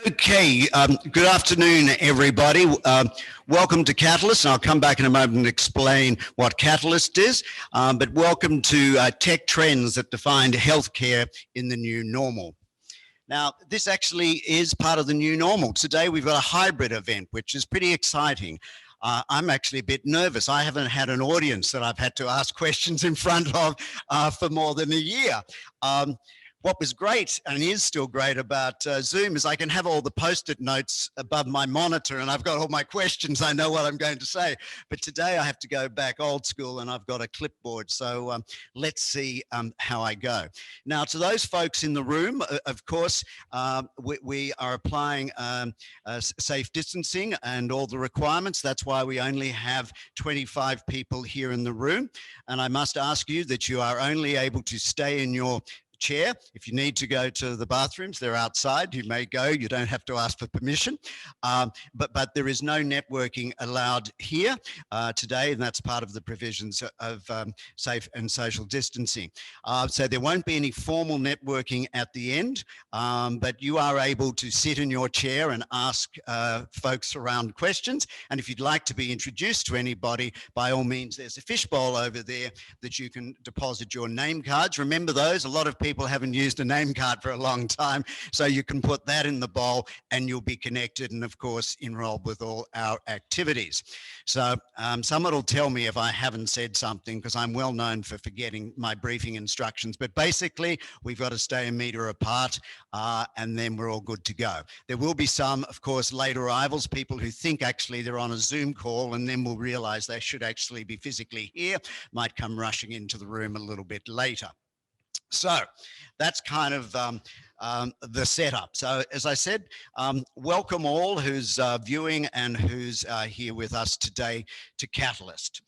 Okay, good afternoon, everybody. Welcome to Catalyst, and I'll come back in a moment and explain what Catalyst is. But welcome to Tech Trends that define healthcare in the new normal. Now, this actually is part of the new normal. Today, we've got a hybrid event, which is pretty exciting. I'm actually a bit nervous. I haven't had an audience that I've had to ask questions in front of for more than a year. What was great and is still great about Zoom is I can have all the post-it notes above my monitor and I've got all my questions. I know what I'm going to say. But today I have to go back old school and I've got a clipboard. So let's see how I go. Now, to those folks in the room, of course, we are applying safe distancing and all the requirements. That's why we only have 25 people here in the room. And I must ask you that you are only able to stay in your chair. If you need to go to the bathrooms, they're outside. You may go. You don't have to ask for permission. But there is no networking allowed here today, and that's part of the provisions of safe and social distancing. So there won't be any formal networking at the end, but you are able to sit in your chair and ask folks around questions. And if you'd like to be introduced to anybody, by all means, there's a fishbowl over there that you can deposit your name cards. Remember those? A lot of people haven't used a name card for a long time, so you can put that in the bowl and you'll be connected and of course enrolled with all our activities. So someone will tell me if I haven't said something because I'm well known for forgetting my briefing instructions, but basically we've got to stay a meter apart and then we're all good to go. There will be some, of course, late arrivals, people who think actually they're on a Zoom call and then will realize they should actually be physically here, might come rushing into the room a little bit later. So that's kind of the setup. So as I said, welcome all who's viewing and who's here with us today to Catalyst.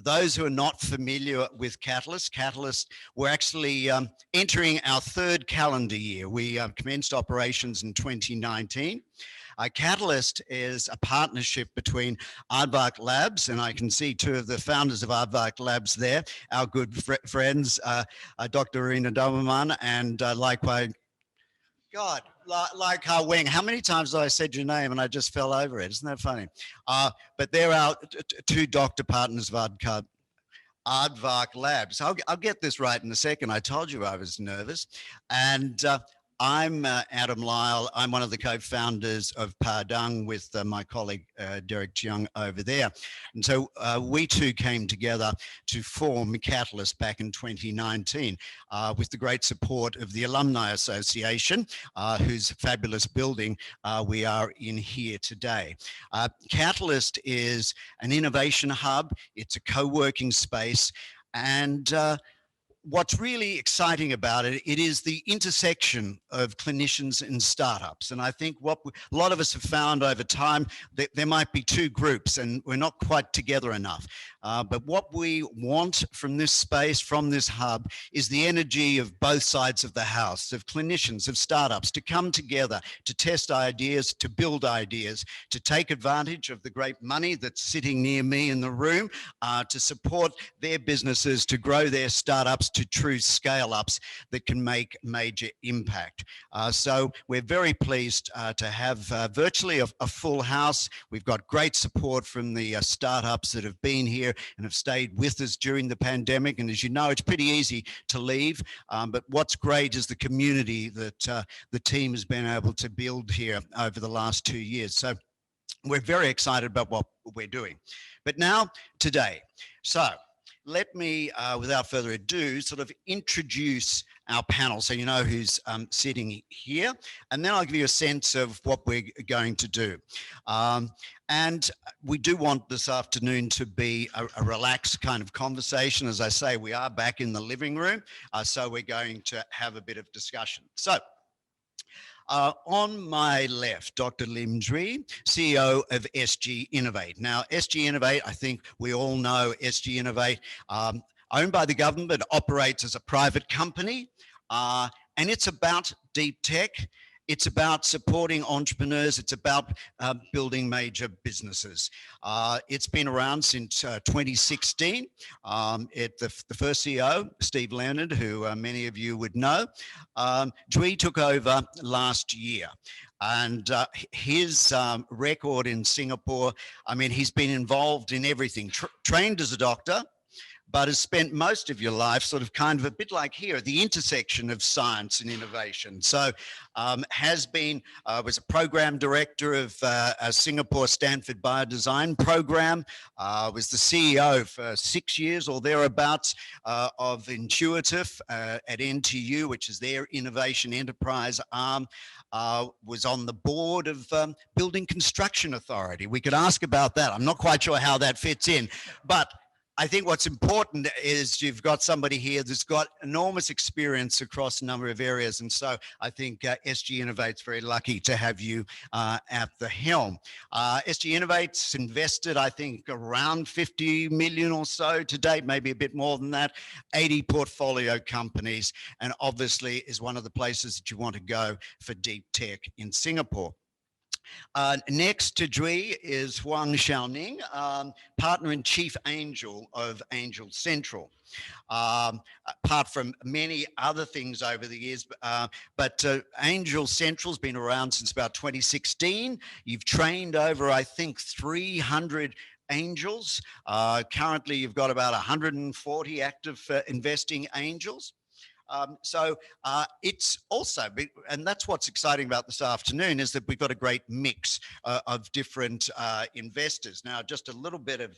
Those who are not familiar with Catalyst, we're actually entering our third calendar year. We commenced operations in 2019. Catalyst is a partnership between Aardvark Labs, and I can see two of the founders of Aardvark Labs there, our good friends, Dr. Irina Doberman and likewise, God, like Wang. How many times have I said your name and I just fell over it? Isn't that funny? But they're our two doctor partners of Aardvark Labs. I'll get this right in a second. I told you I was nervous. And I'm Adam Lyle. I'm one of the co-founders of Padang with my colleague Derek Chiang over there. And so we two came together to form Catalyst back in 2019 with the great support of the Alumni Association, whose fabulous building we are in here today. Catalyst is an innovation hub. It's a co-working space. And what's really exciting about it, it is the intersection of clinicians and startups. And I think what a lot of us have found over time, that there might be two groups and we're not quite together enough. But what we want from this space, from this hub, is the energy of both sides of the house, of clinicians, of startups, to come together, to test ideas, to build ideas, to take advantage of the great money that's sitting near me in the room, to support their businesses, to grow their startups to true scale-ups that can make major impact. So we're very pleased to have virtually a full house. We've got great support from the startups that have been here and have stayed with us during the pandemic. And as you know, it's pretty easy to leave. But what's great is the community that the team has been able to build here over the last 2 years. So we're very excited about what we're doing. But now, today. So let me, without further ado, sort of introduce our panel so you know who's sitting here, and then I'll give you a sense of what we're going to do. And we do want this afternoon to be a relaxed kind of conversation. As I say, we are back in the living room, so we're going to have a bit of discussion. So on my left, Dr. Lim Jui, CEO of SGInnovate. Now, SGInnovate, I think we all know SGInnovate, owned by the government, but operates as a private company. And it's about deep tech. It's about supporting entrepreneurs. It's about building major businesses. It's been around since 2016. The first CEO, Steve Leonard, who many of you would know, Jui took over last year. And his record in Singapore, I mean, he's been involved in everything, trained as a doctor, but has spent most of your life sort of kind of a bit like here at the intersection of science and innovation. So was a program director of a Singapore Stanford Biodesign program, was the CEO for 6 years or thereabouts of Intuitive at NTU, which is their innovation enterprise arm. Was on the board of Building Construction Authority. We could ask about that. I'm not quite sure how that fits in, but I think what's important is you've got somebody here that's got enormous experience across a number of areas. And so I think SGInnovate's very lucky to have you at the helm. SGInnovate's invested, I think, around 50 million or so to date, maybe a bit more than that, 80 portfolio companies, and obviously is one of the places that you want to go for deep tech in Singapore. Next to Jui is Huang Shao-Ning, partner and chief angel of AngelCentral. Apart from many other things over the years, but AngelCentral's been around since about 2016. You've trained over, I think, 300 angels. Currently, you've got about 140 active investing angels. So it's also, and that's what's exciting about this afternoon, is that we've got a great mix of different investors. Now, just a little bit of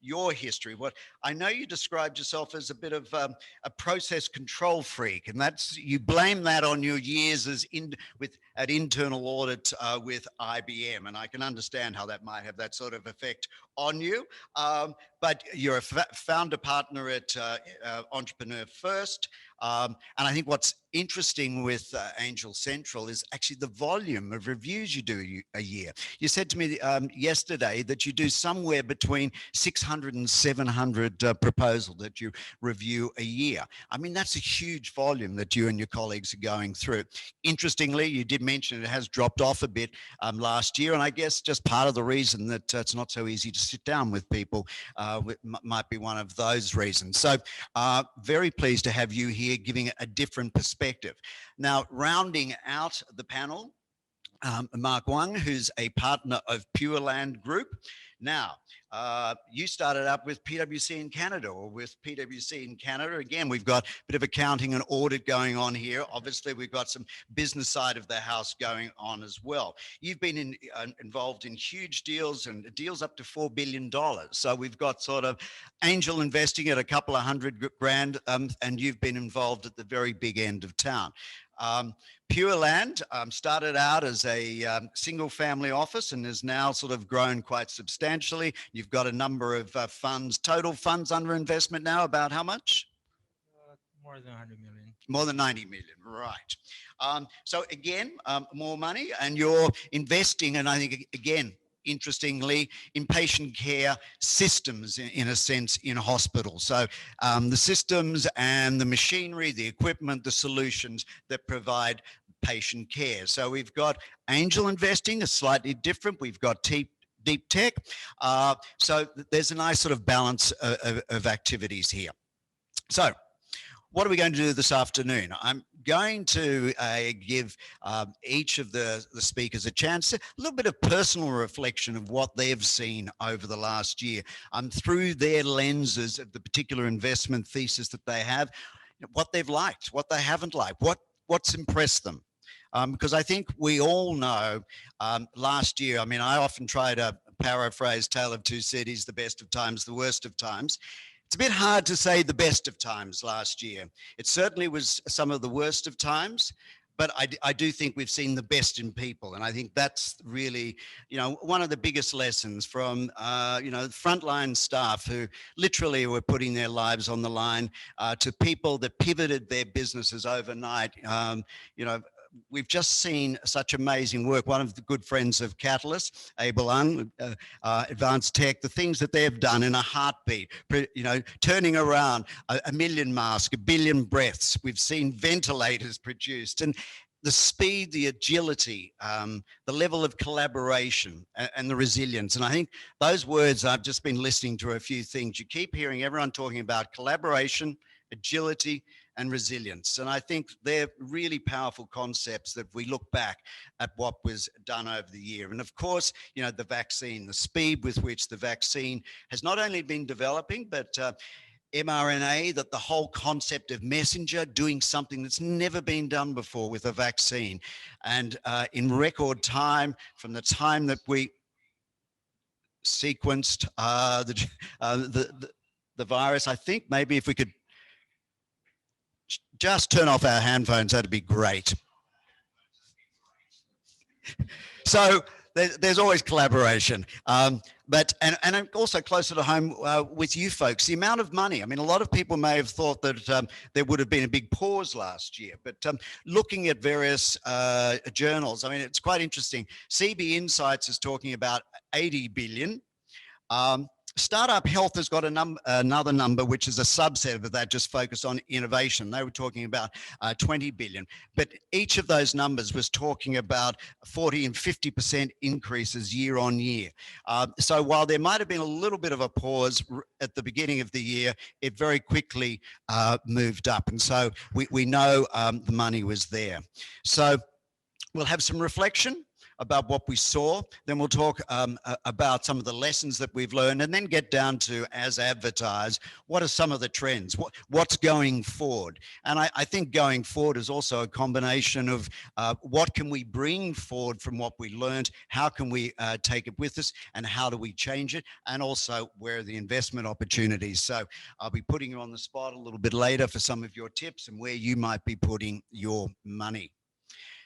your history. What I know, you described yourself as a bit of a process control freak, and that's, you blame that on your years as at internal audit with IBM, and I can understand how that might have that sort of effect on you. But you're a founder partner at Entrepreneur First. And I think what's interesting with AngelCentral is actually the volume of reviews you do a year. You said to me yesterday that you do somewhere between 600 and 700 proposals that you review a year. I mean, that's a huge volume that you and your colleagues are going through. Interestingly, you did mention it has dropped off a bit last year, and I guess just part of the reason that it's not so easy to sit down with people might be one of those reasons. So very pleased to have you here giving a different perspective. Now, rounding out the panel, Mark Wang, who's a partner of Pureland Group. Now, you started up with PwC in Canada, or with PwC in Canada. Again, we've got a bit of accounting and audit going on here. Obviously, we've got some business side of the house going on as well. You've been involved in huge deals, and deals up to $4 billion. So we've got sort of angel investing at a couple of $100,000, and you've been involved at the very big end of town. Pureland started out as a single family office and has now sort of grown quite substantially. You've got a number of funds, total funds under investment now, about how much? More than 100 million. More than 90 million, right. So again, more money, and you're investing, and I think, again, interestingly, in patient care systems, in a sense, in hospitals. So the systems and the machinery, the equipment, the solutions that provide patient care. So we've got angel investing, is slightly different. We've got deep tech. So there's a nice sort of balance of activities here. So what are we going to do this afternoon? I'm going to give each of the speakers a chance, a little bit of personal reflection of what they've seen over the last year, through their lenses of the particular investment thesis that they have, what they've liked, what they haven't liked, what's impressed them. Because I think we all know last year, I mean, I often try to paraphrase Tale of Two Cities, the best of times, the worst of times. It's a bit hard to say the best of times last year. It certainly was some of the worst of times, but I do think we've seen the best in people. And I think that's really, you know, one of the biggest lessons from, you know, frontline staff who literally were putting their lives on the line, to people that pivoted their businesses overnight. You know, we've just seen such amazing work. One of the good friends of Catalyst, Abel Ung, Advanced Tech, the things that they've done in a heartbeat, you know, turning around a million masks, 1 billion breaths. We've seen ventilators produced, and the speed, the agility, the level of collaboration, and the resilience. And I think those words, I've just been listening to a few things. You keep hearing everyone talking about collaboration, agility, and resilience. And I think they're really powerful concepts that we look back at what was done over the year. And of course, the vaccine, the speed with which the vaccine has not only been developing, but mRNA, that the whole concept of messenger, doing something that's never been done before with a vaccine. And in record time, from the time that we sequenced the virus, I think maybe if we could just turn off our handphones, that'd be great. So there's always collaboration, but also closer to home with you folks, the amount of money. I mean, a lot of people may have thought that there would have been a big pause last year, but looking at various journals, I mean, it's quite interesting. CB Insights is talking about 80 billion. Startup Health has got another number, which is a subset of that, just focused on innovation. They were talking about 20 billion. But each of those numbers was talking about 40 and 50% increases year on year. So while there might have been a little bit of a pause at the beginning of the year, it very quickly moved up. And so we know the money was there. So we'll have some reflection about what we saw, then we'll talk about some of the lessons that we've learned, and then get down to, as advertised, what are some of the trends, what's going forward. And I think going forward is also a combination of what can we bring forward from what we learned, how can we take it with us, and how do we change it, and also where are the investment opportunities. So I'll be putting you on the spot a little bit later for some of your tips and where you might be putting your money.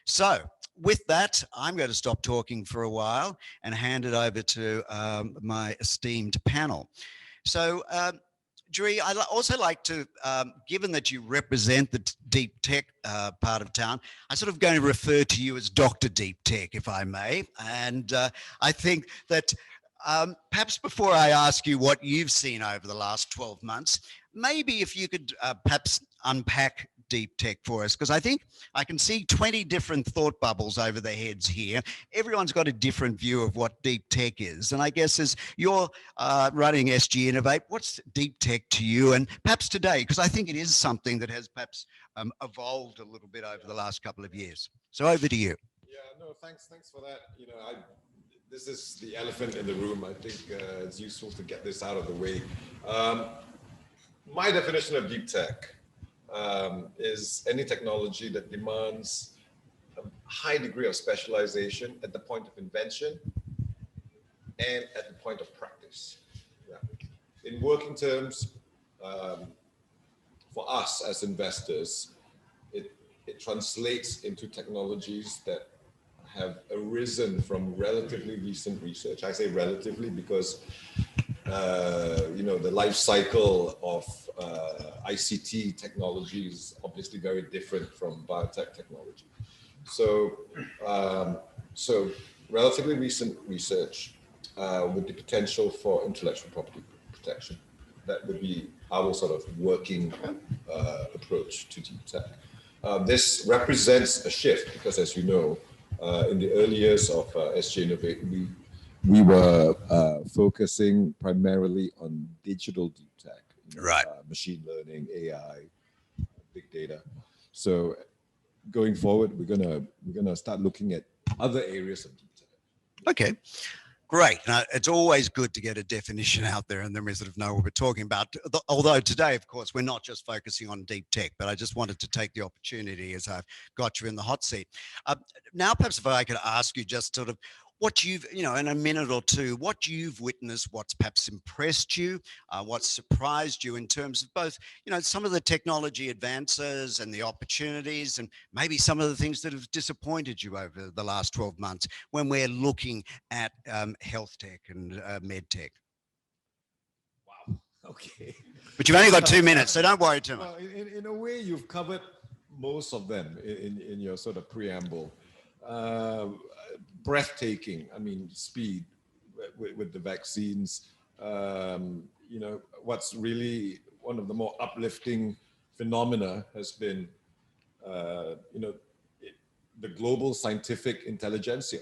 So with that, I'm going to stop talking for a while and hand it over to my esteemed panel. So, Jui, I'd also like to, given that you represent the deep tech part of town, I'm sort of going to refer to you as Dr. Deep Tech, if I may. And I think that perhaps before I ask you what you've seen over the last 12 months, maybe if you could perhaps unpack deep tech for us, because I think I can see 20 different thought bubbles over their heads here. Everyone's got a different view of what deep tech is. And I guess as you're running SGInnovate, what's deep tech to you? And perhaps today, because I think it is something that has perhaps evolved a little bit over the last couple of years. So over to you. Yeah, no, thanks for that. This is the elephant in the room. I think it's useful to get this out of the way. My definition of deep tech is any technology that demands a high degree of specialization at the point of invention and at the point of practice. Yeah. In working terms, for us as investors, it translates into technologies that have arisen from relatively recent research. I say relatively because the life cycle of ICT technology is obviously very different from biotech technology. So relatively recent research with the potential for intellectual property protection. That would be our sort of working approach to deep tech. This represents a shift because, as you know, in the early years of SGInnovate, we were focusing primarily on digital deep tech, right? Machine learning, AI, big data. So going forward, we're gonna start looking at other areas of deep tech. Okay. Great. Now, it's always good to get a definition out there and then we sort of know what we're talking about. Although today, of course, we're not just focusing on deep tech, but I just wanted to take the opportunity as I've got you in the hot seat. Now, perhaps if I could ask you just sort of what you've, in a minute or two, what you've witnessed, what's perhaps impressed you, what's surprised you in terms of both, some of the technology advances and the opportunities, and maybe some of the things that have disappointed you over the last 12 months when we're looking at health tech and med tech. Wow. Okay. But you've only got 2 minutes, so don't worry too much. Well, in a way, you've covered most of them in your sort of preamble. Breathtaking. I mean, speed with the vaccines. What's really one of the more uplifting phenomena has been, the global scientific intelligentsia.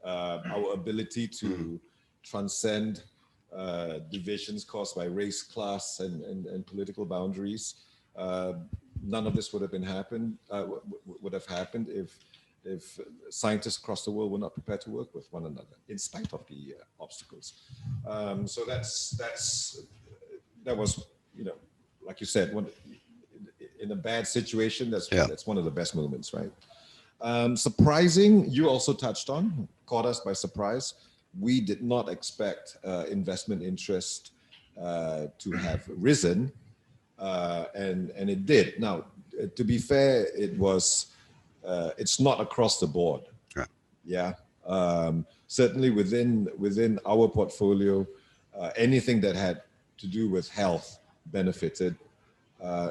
Our ability to transcend divisions caused by race, class, and political boundaries. None of this would have happened if scientists across the world were not prepared to work with one another in spite of the obstacles. So that was, like you said, in a bad situation, that's one of the best moments, right? Surprising, you also touched on, caught us by surprise. We did not expect investment interest to have risen, and it did. Now, to be fair, it's not across the board. Right. Yeah. Certainly within our portfolio, anything that had to do with health benefited.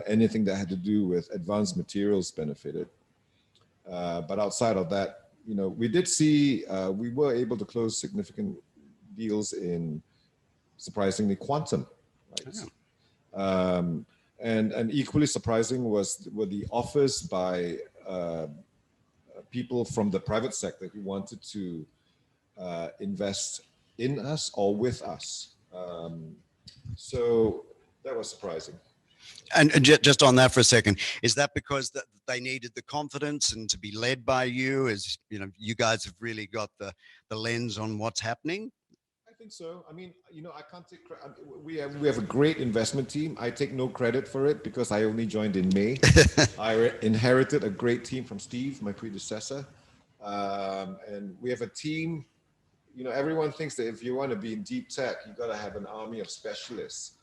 Anything that had to do with advanced materials benefited. But outside of that, we did see, we were able to close significant deals in, surprisingly, quantum. Right? And equally surprising were the offers by people from the private sector who wanted to invest in us or with us. So that was surprising. And just on that for a second, is that because that they needed the confidence and to be led by you? As you guys have really got the lens on what's happening. I think so. I mean, I can't take credit. We have a great investment team. I take no credit for it because I only joined in May. I inherited a great team from Steve, my predecessor, and we have a team. Everyone thinks that if you want to be in deep tech, you got to have an army of specialists.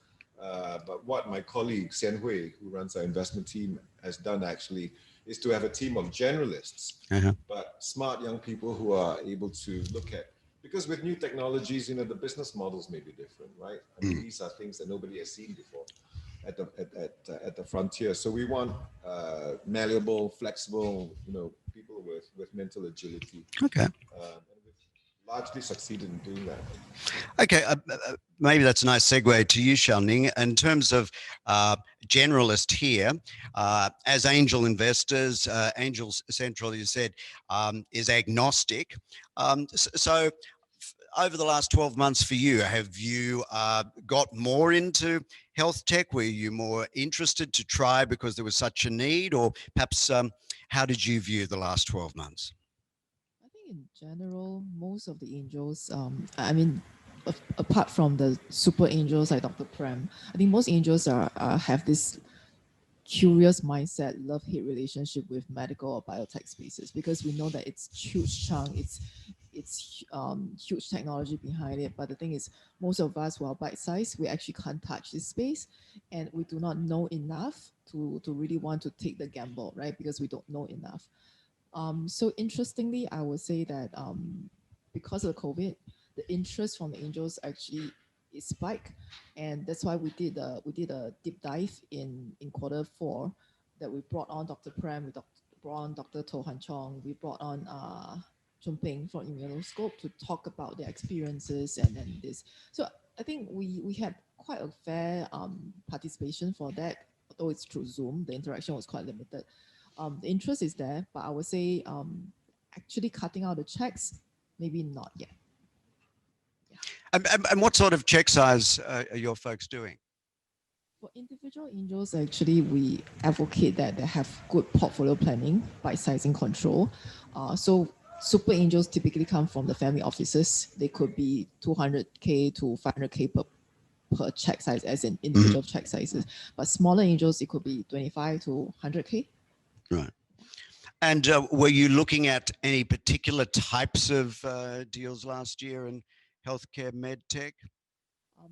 But what my colleague Xian Hui, who runs our investment team, has done actually is to have a team of generalists, but smart young people who are able to look at, because with new technologies, the business models may be different, right? I mean, these are things that nobody has seen before at the frontier. So we want malleable, flexible, people with mental agility. Okay. Largely succeeded in doing that. Okay, maybe that's a nice segue to you, Shao-Ning. In terms of generalist here, as angel investors, AngelCentral, you said, is agnostic. So over the last 12 months for you, have you got more into health tech? Were you more interested to try because there was such a need? Or perhaps how did you view the last 12 months? In general, most of the angels, apart from the super angels like Dr. Prem, I think most angels have this curious mindset, love-hate relationship with medical or biotech spaces, because we know that it's huge chunk, it's huge technology behind it. But the thing is, most of us who are bite-sized, we actually can't touch this space, and we do not know enough to really want to take the gamble, right? Because we don't know enough. So interestingly, I would say that because of the COVID, the interest from the angels actually is spiked, and that's why we did a deep dive in Q4 that we brought on Dr. Prem, we brought on Dr. To Han Chong, we brought on Chun Ping from Immunoscope to talk about their experiences and this. So I think we had quite a fair participation for that, although it's through Zoom. The interaction was quite limited. The interest is there, but I would say actually cutting out the checks, maybe not yet. And what sort of check size are your folks doing? For individual angels, actually, we advocate that they have good portfolio planning, bite-sizing control. So super angels typically come from the family offices. They could be 200K to 500K per check size, as in individual check sizes. But smaller angels, it could be 25 to 100K. Right. And were you looking at any particular types of deals last year in healthcare med tech?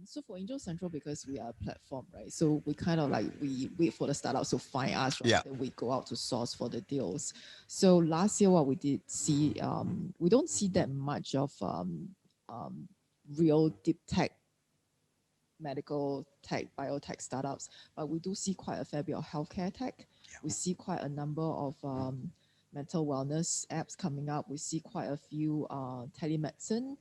So for AngelCentral, because we are a platform, right? So we kind of we wait for the startups to find us, right? Then we go out to source for the deals. So last year, what we did see, we don't see that much of real deep tech, medical tech, biotech startups, but we do see quite a fair bit of healthcare tech. We see quite a number of mental wellness apps coming up. We see quite a few telemedicine.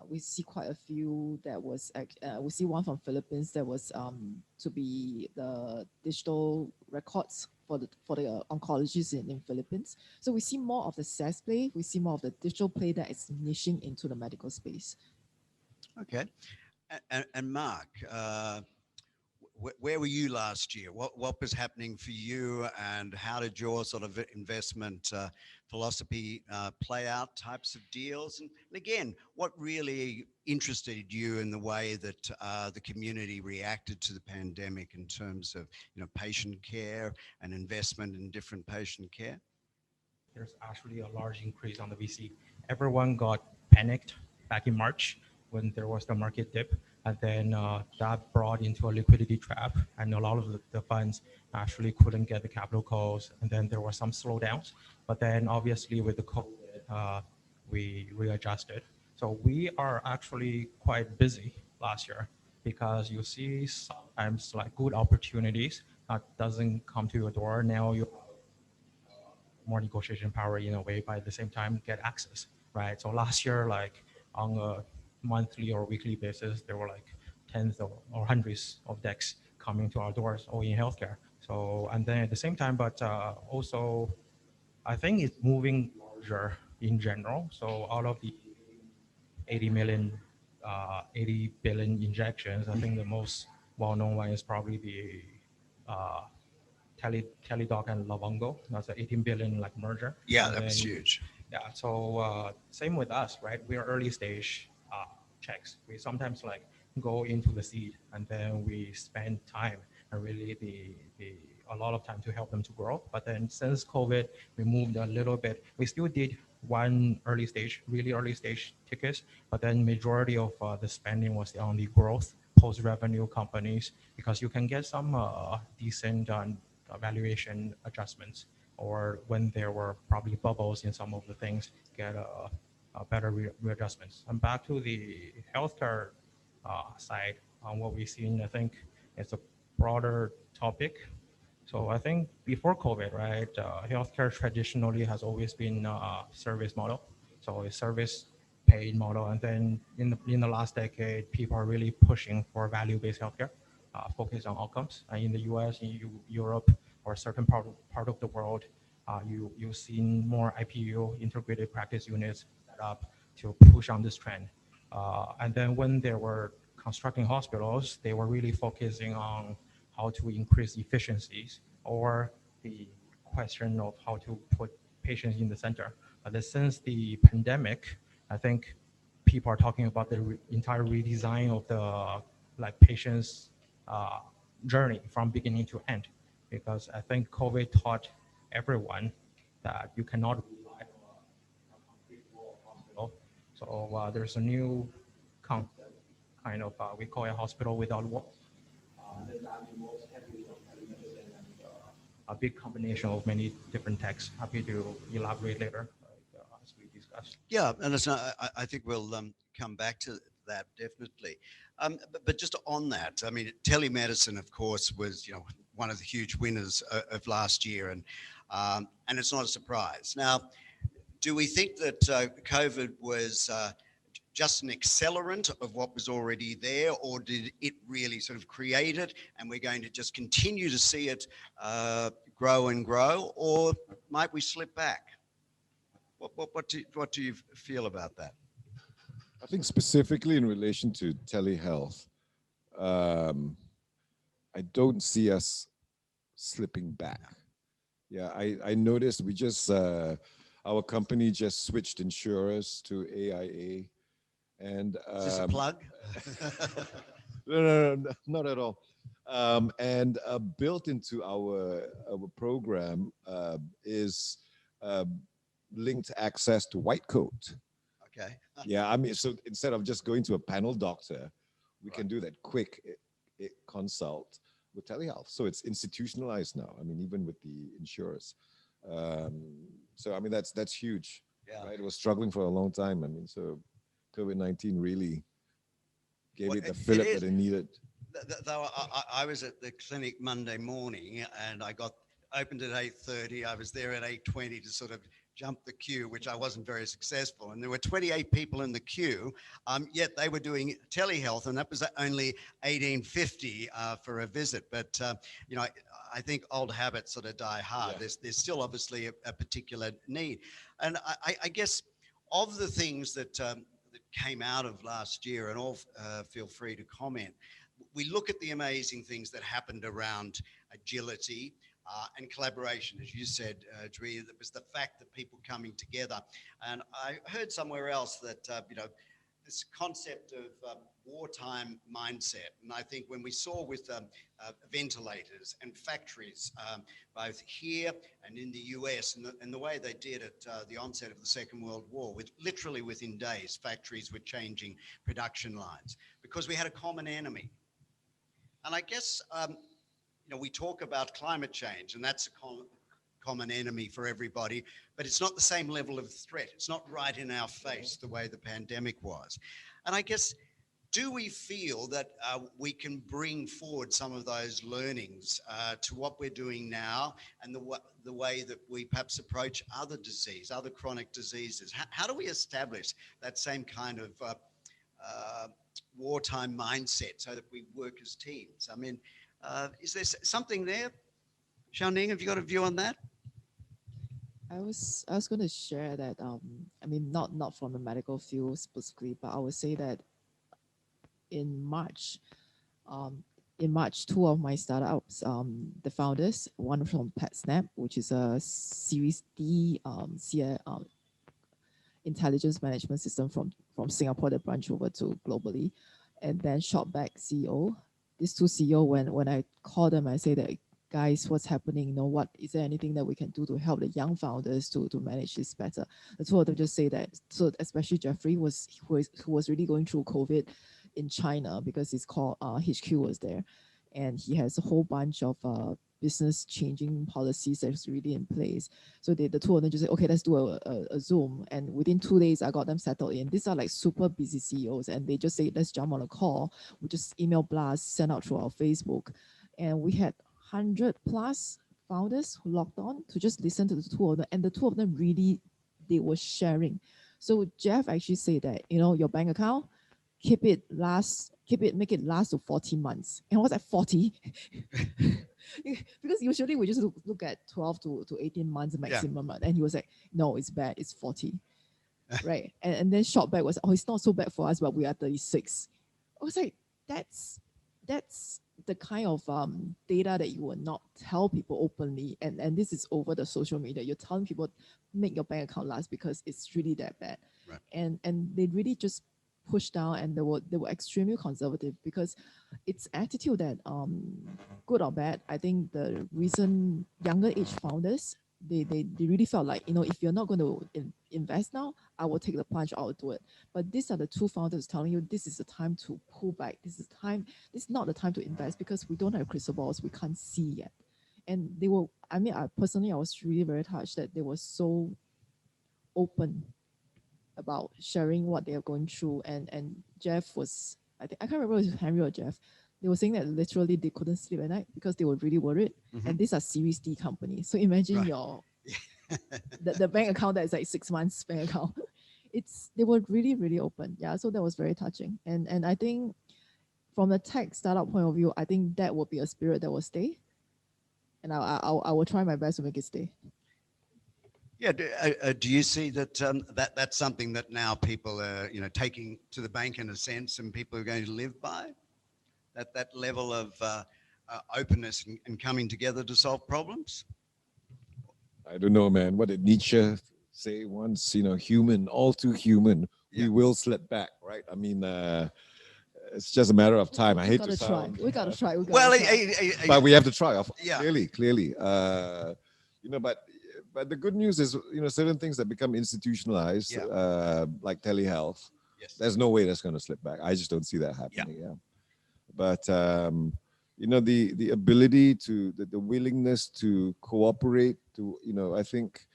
We see quite a few that was, we see one from Philippines that was to be the digital records for the oncologists in Philippines. So we see more of the SaaS play. We see more of the digital play that is niching into the medical space. Okay. And Mark, where were you last year? What was happening for you, and how did your sort of investment philosophy play out? Types of deals, and again, what really interested you in the way that the community reacted to the pandemic in terms of patient care and investment in different patient care? There's actually a large increase on the VC. Everyone got panicked back in March when there was the market dip, and then that brought into a liquidity trap, and a lot of the funds actually couldn't get the capital calls, and then there were some slowdowns. But then obviously with the COVID, we readjusted. So we are actually quite busy last year because you see sometimes like good opportunities that doesn't come to your door. Now you more negotiation power in a way, but at the same time get access, right? So last year, like on a monthly or weekly basis, there were like tens or hundreds of decks coming to our doors, all in healthcare. So, and then at the same time, but also I think it's moving larger in general. So out of the 80 million, 80 billion injections, I think the most well-known one is probably the uh, Teladoc and Livongo. That's an 18 billion like merger. Yeah, And that was then, huge. yeah. So same with us, right? We are early stage checks. We sometimes like go into the seed and then we spend time and really a lot of time to help them to grow. But then since COVID, we moved a little bit. We still did one early stage, really early stage tickets, but then majority of the spending was on the growth post-revenue companies because you can get some decent valuation adjustments, or when there were probably bubbles in some of the things, get a better readjustments. And back to the healthcare side, on what we've seen, I think it's a broader topic. So I think before COVID, right, healthcare traditionally has always been a service model. So a service paid model. And then in the last decade, people are really pushing for value-based healthcare, focused on outcomes. In the US, in Europe, or a certain part of the world, you've seen more IPU, integrated practice units, set up to push on this trend. And then when they were constructing hospitals, they were really focusing on how to increase efficiencies, or the question of how to put patients in the center. But then since the pandemic, I think people are talking about the entire redesign of the like patients' journey from beginning to end, because I think COVID taught everyone that you cannot rely on a concrete wall of hospital. So there's a new concept, kind of we call it hospital without walls. Then that involves heavily on telemedicine and a big combination of many different techs. Happy to elaborate later, as we discuss. Yeah, and listen, I think we'll come back to that definitely. But just on that, I mean, telemedicine, of course, was one of the huge winners of last year, and it's not a surprise. Now, do we think that COVID was just an accelerant of what was already there, or did it really sort of create it, and we're going to just continue to see it grow and grow, or might we slip back? What do you feel about that? I think specifically in relation to telehealth, I don't see us slipping back. Yeah, I noticed we just, our company just switched insurers to AIA. And Is this a plug? no, not at all. And built into our program is linked access to white coat. Okay. Yeah, I mean, so instead of just going to a panel doctor, we can do that quick consult with telehealth. So it's institutionalized now. I mean, even with the insurers. So I mean, that's huge. Yeah. Right? It was struggling for a long time. I mean, so COVID-19 really gave Well, it the fillip that it needed. Though I was at the clinic Monday morning and I opened at 8:30. I was there at 8:20 to sort of jump the queue, which I wasn't very successful. And there were 28 people in the queue, yet they were doing telehealth, and that was only 1850 for a visit. But I think old habits sort of die hard. Yeah. There's still obviously a particular need, and I guess of the things that came out of last year, and all feel free to comment. we look at the amazing things that happened around agility and collaboration, as you said, Jui. It was the fact that people coming together. And I heard somewhere else that, this concept of wartime mindset. And I think when we saw with ventilators and factories, both here and in the US, and the way they did at the onset of the Second World War, literally within days, factories were changing production lines because we had a common enemy. And I guess, we talk about climate change, and that's a common enemy for everybody, but it's not the same level of threat. It's not right in our face the way the pandemic was. And I guess, do we feel that we can bring forward some of those learnings to what we're doing now and the way that we perhaps approach other chronic diseases? How do we establish that same kind of wartime mindset so that we work as teams? I mean, is there something there? Shao-Ning, have you got a view on that? I was going to share that, not from the medical field specifically, but I would say that in March, two of my startups, the founders, one from PetSnap, which is a Series D intelligence management system from Singapore that branched over to globally, and then Shopback CEO. These two CEO, when I call them, I say that, guys, what's happening? What is there anything that we can do to help the young founders to manage this better? The two of them just say that. So especially Jeffrey who was really going through COVID in China because his HQ was there, and he has a whole bunch of business changing policies that's really in place. So the two of them just say, okay, let's do a Zoom, and within 2 days I got them settled in. These are like super busy CEOs, and they just say, let's jump on a call. We just email blast, send out through our Facebook, and we had 100 plus founders who logged on to just listen to the two of them, and the two of them really, they were sharing. So Jeff actually said that, your bank account, make it last to 40 months. And I was like, 40? Because usually we just look at 12 to 18 months maximum. Yeah. And he was like, no, it's bad, it's 40. Right. And then Shopback was, it's not so bad for us, but we are 36. I was like, that's the kind of data that you will not tell people openly, and this is over the social media. You're telling people, make your bank account last because it's really that bad. Right. And they really just pushed down, and they were extremely conservative because it's attitude that good or bad. I think the recent younger age founders, they really felt like, if you're not going to invest now, I will take the plunge, I'll do it. But these are the two founders telling you this is the time to pull back. This is not the time to invest because we don't have crystal balls, we can't see yet. And they were, I personally, I was really very touched that they were so open about sharing what they are going through. And Jeff was, I can't remember if it was Henry or Jeff. They were saying that literally they couldn't sleep at night because they were really worried. Mm-hmm. And these are Series D companies. So imagine the bank account that is like 6 months bank account. They were really, really open. Yeah. So that was very touching. And I think from the tech startup point of view, I think that will be a spirit that will stay. And I will try my best to make it stay. Yeah, do you see that that's something that now people are, taking to the bank in a sense, and people are going to live by? That level of openness and coming together to solve problems? I don't know, man. What did Nietzsche say once? Human, all too human. Yeah. We will slip back, right? It's just a matter of time. I hate to sound. We gotta try. But we have to try. Yeah. Clearly. But the good news is, certain things that become institutionalized, like telehealth, yes, there's no way that's going to slip back. I just don't see that happening. Yeah. But, the ability to, the willingness to cooperate, I think,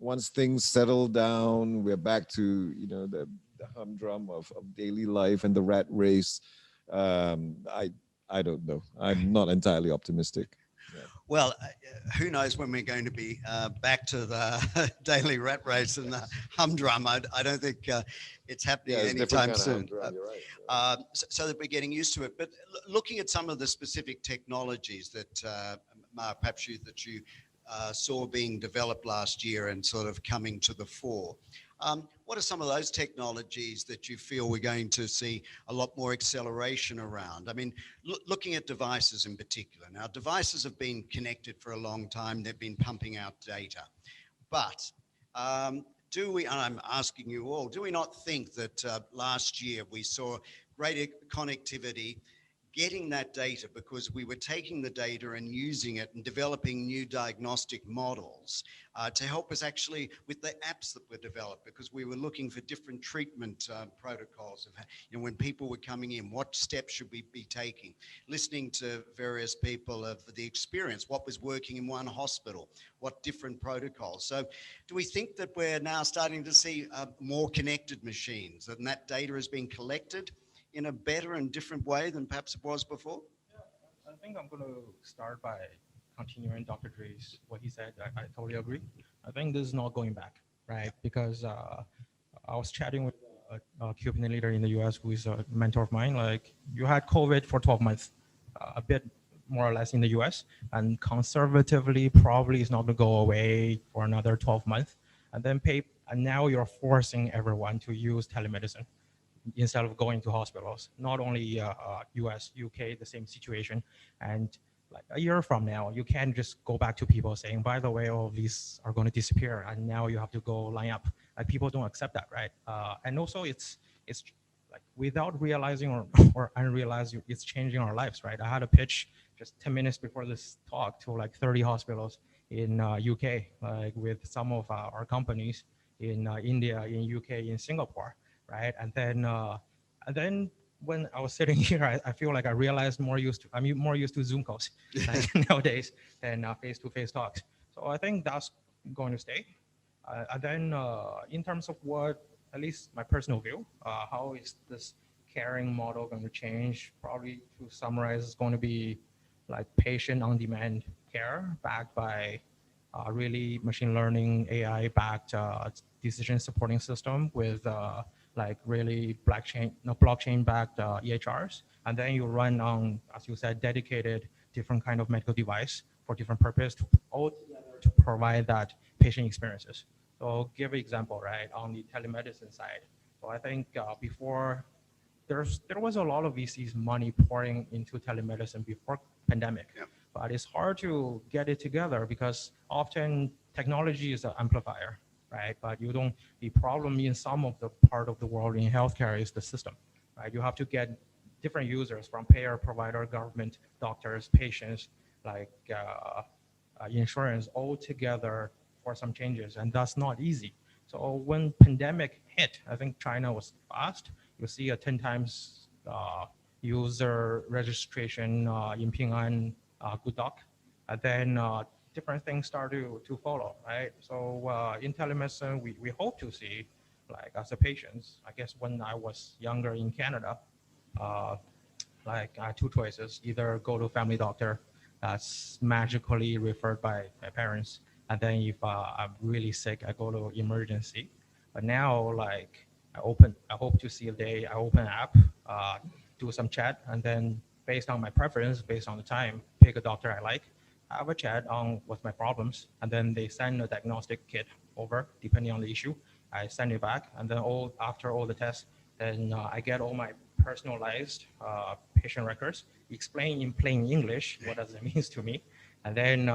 once things settle down, we're back to, the humdrum of daily life and the rat race. I don't know. I'm not entirely optimistic. Yeah. Well, who knows when we're going to be back to the daily rat race and the humdrum. I don't think it's happening anytime soon. You're right. So that we're getting used to it. But looking at some of the specific technologies that, Mark, perhaps that you saw being developed last year and sort of coming to the fore, What are some of those technologies that you feel we're going to see a lot more acceleration around? I mean, looking at devices in particular. Now, devices have been connected for a long time. They've been pumping out data. But do we, and I'm asking you all, do we not think that last year we saw greater connectivity, getting that data, because we were taking the data and using it and developing new diagnostic models to help us actually with the apps that were developed, because we were looking for different treatment protocols of, you know, when people were coming in, what steps should we be taking, listening to various people of the experience, what was working in one hospital, what different protocols. So do we think that we're now starting to see more connected machines and that data is being collected in a better and different way than perhaps it was before? Yeah, I think I'm going to start by continuing Dr. Dre's what he said. I totally agree. I think this is not going back, right? Because I was chatting with a key opinion leader in the US who is a mentor of mine. Like, you had COVID for 12 months, a bit more or less in the US, and conservatively probably it's not going to go away for another 12 months. And then and now you're forcing everyone to use telemedicine instead of going to hospitals. Not only US, UK, the same situation. And like a year from now, you can't just go back to people saying, by the way, all of these are going to disappear, and now you have to go line up. Like, people don't accept that, right? And also it's like, without realizing or unrealized, it's changing our lives, right? I had a pitch just 10 minutes before this talk to like 30 hospitals in UK, like with some of our companies in India, in UK, in Singapore, right? And then when I was sitting here, I feel like I'm more used to Zoom calls like, nowadays than face-to-face talks. So I think that's going to stay. And then in terms of what, at least my personal view, how is this caring model going to change? Probably to summarize, it's going to be like patient on-demand care backed by really machine learning, AI-backed decision supporting system with like really blockchain-backed EHRs. And then you run on, as you said, dedicated different kind of medical device for different purpose all together to provide that patient experiences. So I'll give an example, right, on the telemedicine side. So I think before, there was a lot of VCs money pouring into telemedicine before pandemic. Yeah. But it's hard to get it together because often technology is an amplifier, right? But the problem in some of the part of the world in healthcare is the system, right? You have to get different users from payer, provider, government, doctors, patients, like insurance all together for some changes, and that's not easy. So when pandemic hit, I think China was fast. You see a 10 times user registration in Ping An, Good Doc, and then different things start to follow, right? So in telemedicine, we hope to see, like as a patient, I guess when I was younger in Canada, like I had two choices, either go to family doctor that's magically referred by my parents, and then if I'm really sick, I go to emergency. But now, like I hope to see a day, I open an app, do some chat, and then based on my preference, based on the time, pick a doctor I like, have a chat on what's my problems, and then they send a diagnostic kit over, depending on the issue. I send it back, and then after all the tests, then I get all my personalized patient records, explain in plain English what does it mean to me, and then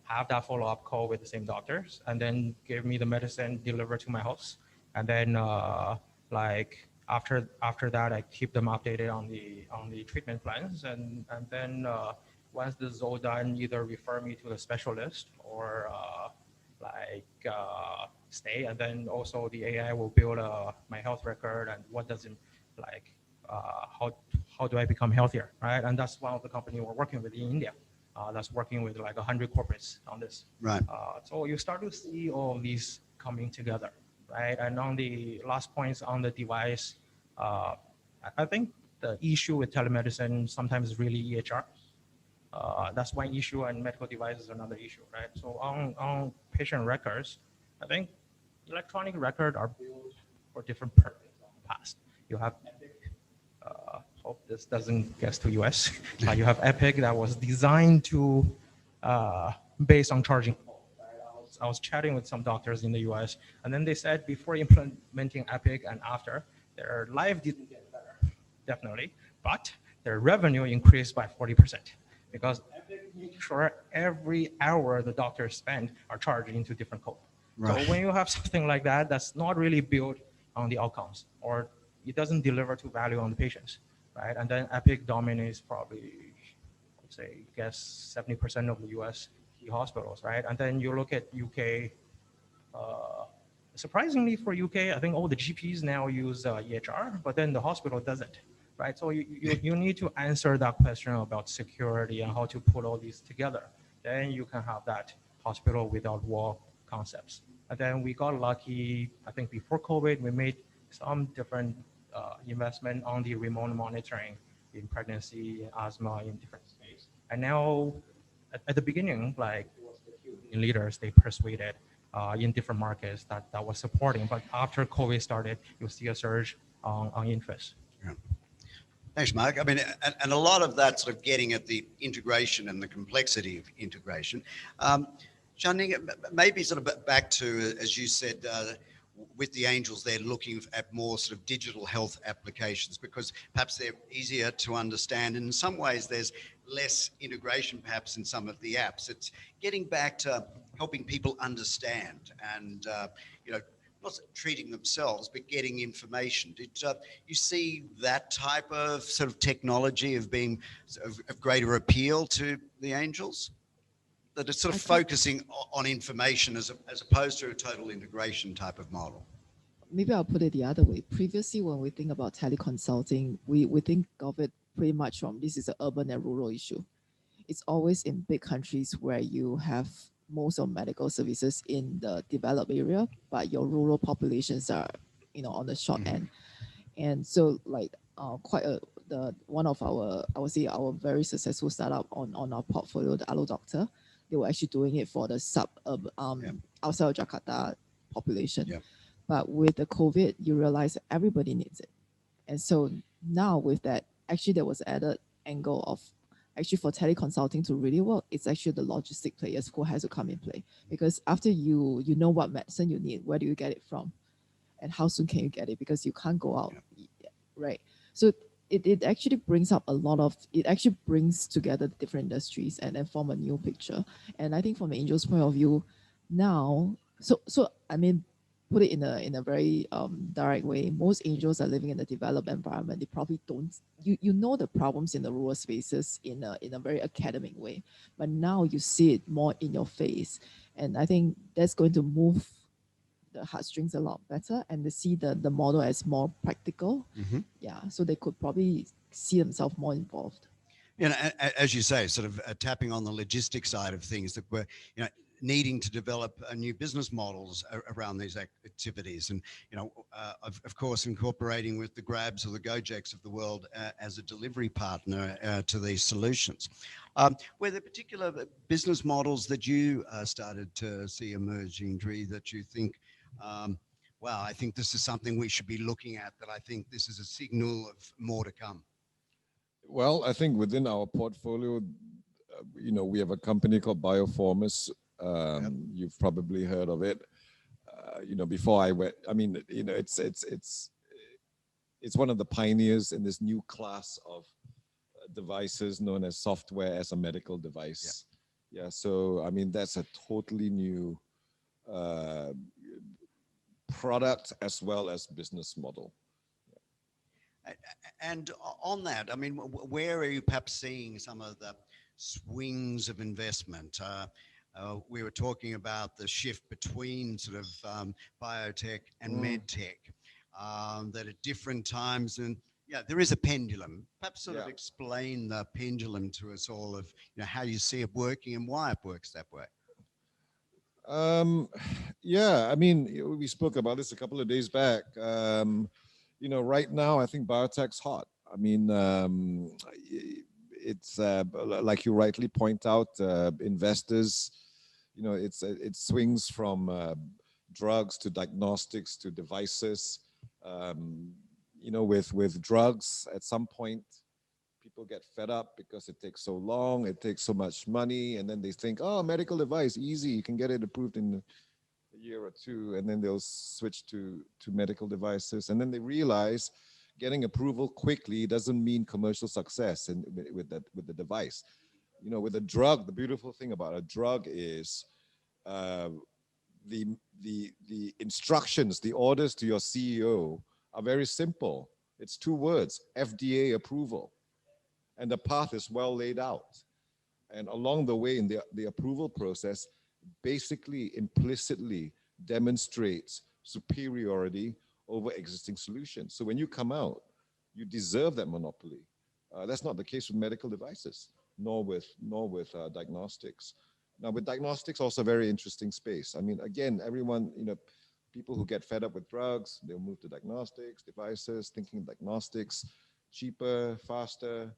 have that follow-up call with the same doctors, and then give me the medicine delivered to my house, and then like after that, I keep them updated on the treatment plans, and then once this is all done, either refer me to the specialist or stay, and then also the AI will build my health record and what does it like. How do I become healthier, right? And that's one of the companies we're working with in India. That's working with like 100 corporates on this. Right. So you start to see all of these coming together, right? And on the last points on the device, I think the issue with telemedicine sometimes is really EHR. That's one issue, and medical devices is another issue, right? So on patient records, I think electronic records are built for different purposes in the past. You have Epic. Hope this doesn't get to US. You have Epic that was designed to based on charging. was chatting with some doctors in the US, and then they said before implementing Epic and after, their life didn't get better, definitely, but their revenue increased by 40% because Epic makes sure every hour the doctors spend are charged into different code. Right. So when you have something like that, that's not really built on the outcomes, or it doesn't deliver to value on the patients, right? And then Epic dominates probably, let's say, I guess 70% of the US key hospitals, right? And then you look at UK, surprisingly for UK, I think all the GPs now use EHR, but then the hospital doesn't, right? So you need to answer that question about security and how to put all these together. Then you can have that hospital without wall concepts. And then we got lucky, I think before COVID, we made some different investment on the remote monitoring in pregnancy, asthma, in different states. And now, at the beginning, like in leaders, they persuaded in different markets that was supporting. But after COVID started, you'll see a surge on interest. Yeah. Thanks, Mark. I mean, and a lot of that sort of getting at the integration and the complexity of integration. Shao-Ning, maybe sort of back to, as you said, with the Angels, they're looking at more sort of digital health applications because perhaps they're easier to understand. And in some ways, there's less integration perhaps in some of the apps. It's getting back to helping people understand and, you know, not treating themselves, but getting information. Did you see that type of sort of technology of being of greater appeal to the Angels? That it's sort of focusing on information as opposed to a total integration type of model. Maybe I'll put it the other way. Previously, when we think about teleconsulting, we think of it pretty much from this is an urban and rural issue. It's always in big countries where you have most of medical services in the developed area, but your rural populations are, you know, on the short end. And so, like, one of our, I would say, our very successful startup on our portfolio, the Allo Doctor, they were actually doing it for the suburb outside of Jakarta population. Yeah. But with the COVID, you realize everybody needs it. And so now with that, actually there was added angle of actually for teleconsulting to really work, it's actually the logistic players who has to come in play. Because after you know what medicine you need, where do you get it from? And how soon can you get it? Because you can't go out, right? So it actually brings up a lot of, it actually brings together different industries and then form a new picture. And I think from the Angel's point of view now, so I mean, put it in a very direct way, most Angels are living in a developed environment. They probably don't, you know the problems in the rural spaces in a very academic way, but now you see it more in your face. And I think that's going to move the heartstrings a lot better and they see the model as more practical. Yeah, so they could probably see themselves more involved. You know, as you say, sort of tapping on the logistics side of things that we're, you know, needing to develop new business models around these activities. And, you know, of course, incorporating with the Grabs or the Gojeks of the world as a delivery partner to these solutions. Were there particular business models that you started to see emerging, Dre, that you think, wow, I think this is something we should be looking at, that I think this is a signal of more to come? Well, I think within our portfolio, you know, we have a company called Bioformus. You've probably heard of it. You know, before I went, I mean, you know, it's one of the pioneers in this new class of devices known as software as a medical device. Yeah. So, I mean, that's a totally new product as well as business model. And on that, I mean, where are you perhaps seeing some of the swings of investment? We were talking about the shift between sort of biotech and medtech, that at different times, and yeah, there is a pendulum. Perhaps sort of explain the pendulum to us all of, you know, how you see it working and why it works that way. Yeah, I mean, we spoke about this a couple of days back. You know, right now, I think biotech's hot. I mean, it's like you rightly point out, investors, you know, it swings from drugs to diagnostics to devices. You know, with drugs, at some point, people get fed up because it takes so long, it takes so much money, and then they think, oh, medical device, easy, you can get it approved in a year or two, and then they'll switch to medical devices, and then they realize getting approval quickly doesn't mean commercial success with the device. You know, with a drug, the beautiful thing about a drug is the instructions, the orders to your CEO are very simple. It's 2 words: FDA approval, and the path is well laid out. And along the way in the approval process, basically implicitly demonstrates superiority over existing solutions. So when you come out, you deserve that monopoly. That's not the case with medical devices, nor with diagnostics. Now, with diagnostics, also a very interesting space. I mean, again, everyone, you know, people who get fed up with drugs, they'll move to diagnostics, devices, thinking diagnostics, cheaper, faster.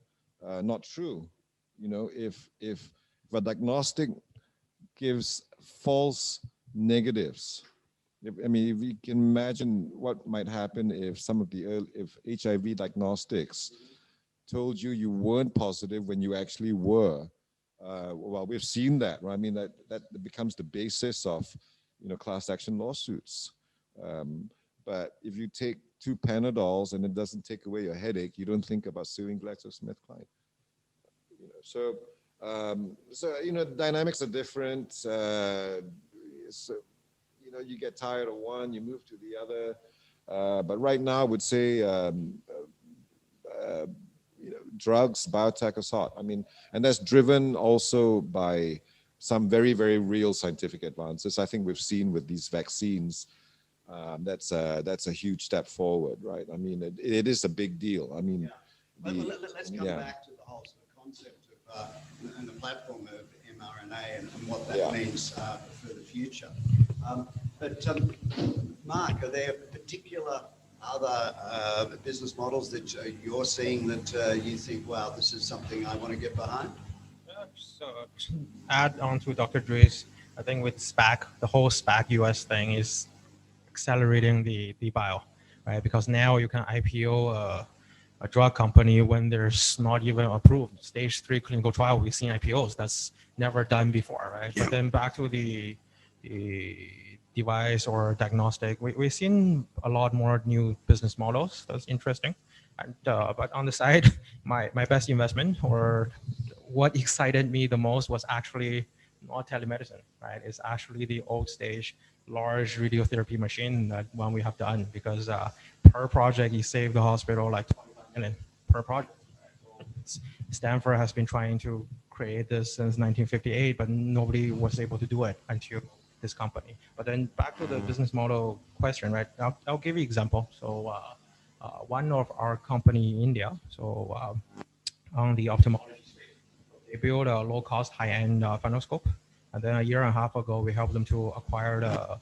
Not true. You know, if a diagnostic gives false negatives, if you can imagine what might happen if some of if HIV diagnostics told you weren't positive when you actually were. Well, we've seen that, right? I mean, that becomes the basis of, you know, class action lawsuits. But if you take 2 Panadols and it doesn't take away your headache, you don't think about suing GlaxoSmithKline. You know, so you know, dynamics are different. So you know, you get tired of one, you move to the other. But right now, I would say, you know, drugs, biotech is hot. I mean, and that's driven also by some very, very real scientific advances. I think we've seen with these vaccines. That's a huge step forward, right? I mean, it is a big deal. I mean, let's come back to the whole sort of concept of and the platform of mRNA and what that means for the future. But Mark, are there particular other business models that you're seeing that you think, wow, this is something I want to get behind? So to add on to Dr. Jui's, I think with SPAC, the whole SPAC US thing is accelerating the bio, right? Because now you can IPO a drug company when there's not even approved. Stage 3 clinical trial, we've seen IPOs. That's never done before, right? Yeah. But then back to the device or diagnostic, we've seen a lot more new business models. That's interesting. And but on the side, my best investment, or what excited me the most, was actually not telemedicine, right? It's actually the old stage large radiotherapy machine that one we have done, because per project you save the hospital like 25 million per project. Stanford has been trying to create this since 1958, but nobody was able to do it until this company. But then back to the business model question, right? I'll give you an example. So one of our company in India, so on the ophthalmology space, they built a low-cost, high-end phanoscope. And then a year and a half ago, we helped them to acquire the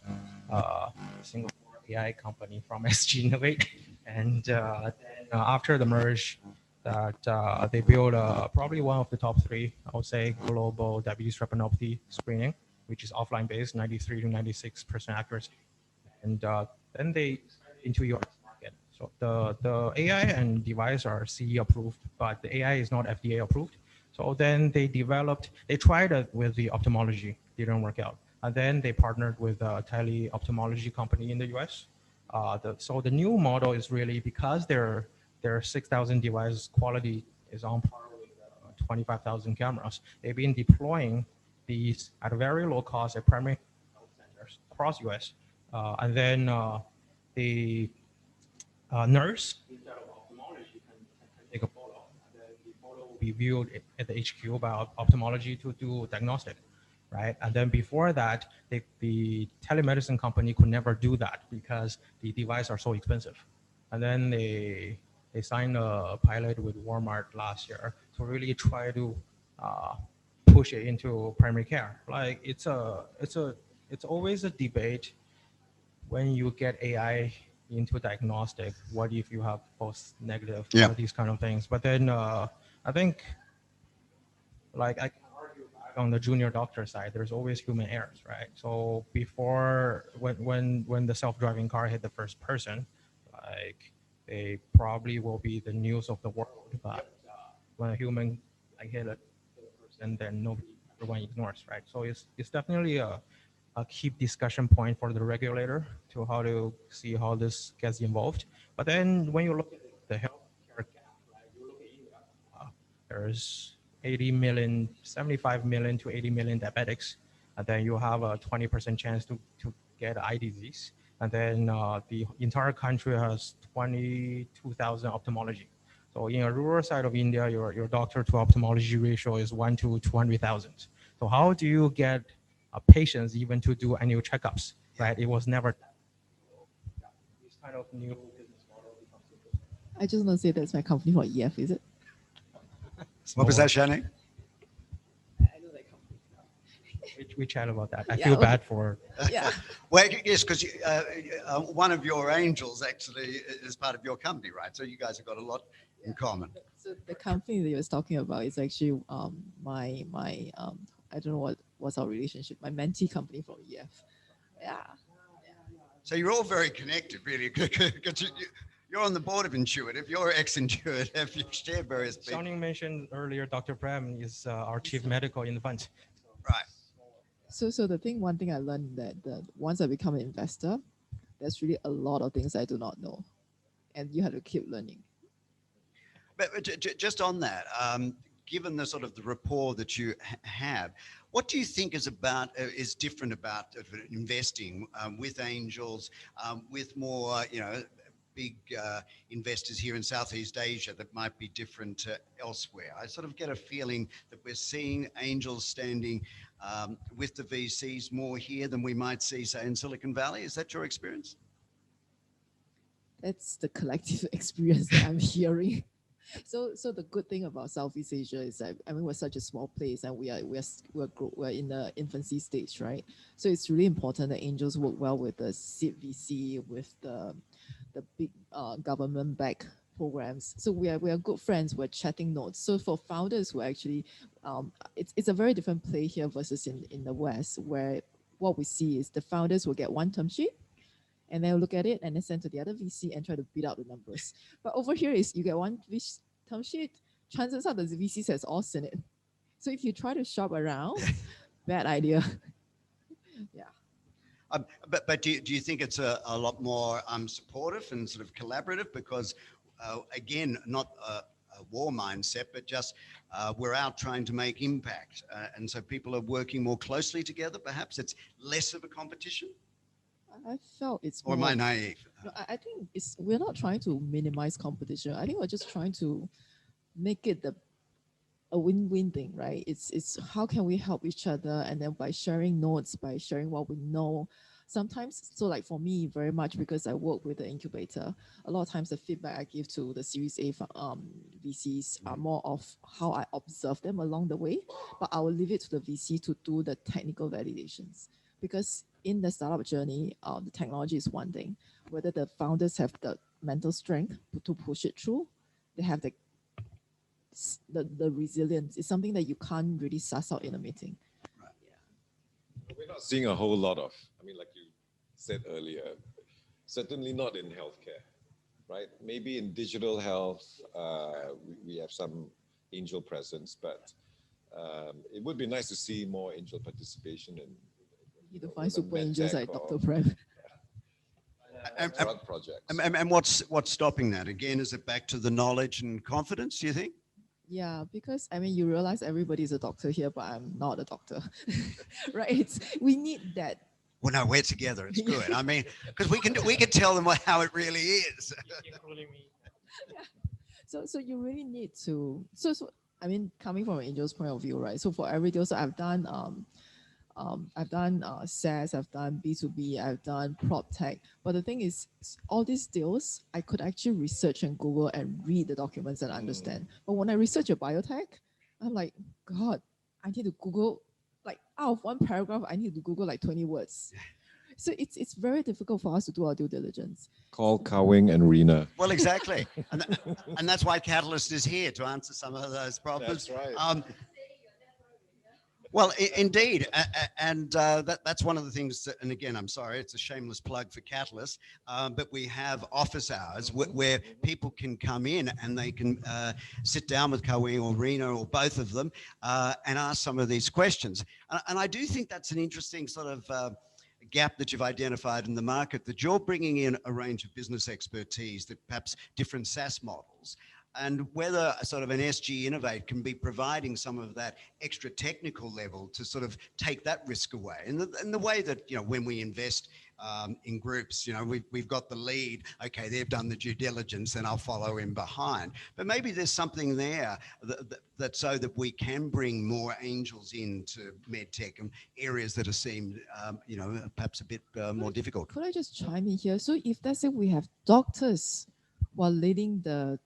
Singapore AI company from SGInnovate. And then after the merge, that they built probably one of the top 3, I would say, global diabetes retinopathy screening, which is offline based, 93 to 96% accuracy. And then they started into US market. So the AI and device are CE approved, but the AI is not FDA approved. So then they tried it with the ophthalmology, didn't work out. And then they partnered with a tele-ophthalmology company in the US. So the new model is really, because their 6,000 device quality is on par with 25,000 cameras, they've been deploying these at a very low cost at primary health centers across US. And then the nurse, instead of ophthalmology, can take a photo, and then the photo will be viewed at the HQ by ophthalmology to do diagnostic, right? And then before that, the telemedicine company could never do that because the devices are so expensive. And then they signed a pilot with Walmart last year to really try to push it into primary care. Like it's always a debate when you get AI into diagnostic. What if you have false negative, all these kind of things? But then I think, like, I can argue back on the junior doctor side, there's always human errors, right? So before, when the self-driving car hit the first person, like, they probably will be the news of the world. But when a human like hit a person, then everyone ignores, right? So it's definitely a key discussion point for the regulator to how to see how this gets involved. But then when you look at the healthcare gap, right, you look at India, there's 80 million, 75 million to 80 million diabetics, and then you have a 20% chance to get eye disease. And then the entire country has 22,000 ophthalmology. So in a rural side of India, your doctor to ophthalmology ratio is 1 to 200,000. So how do you get patients even to do annual checkups, right? It was never done. So, this kind of new business model becomes interesting. I just want to say that's my company for EF, is it? What was that, Shao-Ning? I know that company. We chat about that. I Yeah, feel okay. bad for. Yeah. Well, yes, because one of your angels actually is part of your company, right? So you guys have got a lot in common. So the company that you was talking about is actually my I don't know what's our relationship. My mentee company from EF. Yeah. So you're all very connected, really, because you're on the board of Intuitive. You're ex-Intuitive. You share various people. Shao-Ning mentioned earlier, Dr. Prem is our chief medical in the fund. Right. So one thing I learned that once I become an investor, there's really a lot of things I do not know, and you have to keep learning. But just on that, given the sort of the rapport that you have, what do you think is different about investing with angels, with more, big investors here in Southeast Asia that might be different elsewhere? I sort of get a feeling that we're seeing angels standing with the VCs more here than we might see, say, in Silicon Valley. Is that your experience? That's the collective experience that I'm hearing. So the good thing about Southeast Asia is that we're such a small place and we're in the infancy stage, right? So it's really important that angels work well with the seed VC, with the big government-backed programs. So we are good friends. We're chatting notes. So for founders who actually, it's a very different play here versus in the West, where what we see is the founders will get one term sheet, and they'll look at it and then send to the other VC and try to beat out the numbers. But over here is you get one term sheet, chances are the VC has all seen it. So if you try to shop around, bad idea. Yeah. But do you think it's a lot more supportive and sort of collaborative? Because again, not a war mindset, but just we're out trying to make impact. And so people are working more closely together. Perhaps it's less of a competition? I felt it's more, or am I naive? No, I think we're not trying to minimize competition. I think we're just trying to make it a win-win thing, right? It's how can we help each other, and then by sharing notes, by sharing what we know. Sometimes, so like for me, very much because I work with the incubator, a lot of times the feedback I give to the Series A VCs are more of how I observe them along the way, but I will leave it to the VC to do the technical validations. Because in the startup journey, the technology is one thing. Whether the founders have the mental strength to push it through, they have the resilience. It's something that you can't really suss out in a meeting. Right. Yeah. We're not seeing a whole lot of, like you said earlier, certainly not in healthcare, right? Maybe in digital health, we have some angel presence, but it would be nice to see more angel participation in you to find super angels like Dr. Prem. Drug projects. And what's stopping that? Again, is it back to the knowledge and confidence, do you think? Yeah, because you realize everybody's a doctor here, but I'm not a doctor, right? We need that. Well, no, we're together. It's good. Because we can tell them how it really is. Yeah. So you really need to. So coming from an angel's point of view, right? So for every deal, so I've done SaaS, I've done B2B, I've done prop tech. But the thing is, all these deals, I could actually research and Google and read the documents and understand. But when I research a biotech, I'm like, God, I need to Google, out of one paragraph, I need to Google 20 words. So it's very difficult for us to do our due diligence. Call Kawing and Rena. Well, exactly. And that's why Catalyst is here to answer some of those problems. That's right. Well, indeed, and that's one of the things that, and again, I'm sorry, it's a shameless plug for Catalyst, but we have office hours where people can come in and they can sit down with Kawing or Rena or both of them and ask some of these questions. And I do think that's an interesting sort of gap that you've identified in the market, that you're bringing in a range of business expertise, that perhaps different SaaS models, and whether sort of an SGInnovate can be providing some of that extra technical level to sort of take that risk away. And the way that, you know, when we invest in groups, you know, we've got the lead, okay, they've done the due diligence and I'll follow in behind. But maybe there's something there that so that we can bring more angels into medtech and areas that are seemed, you know, perhaps a bit more difficult. Could I just chime in here? So if let's say we have doctors who are leading the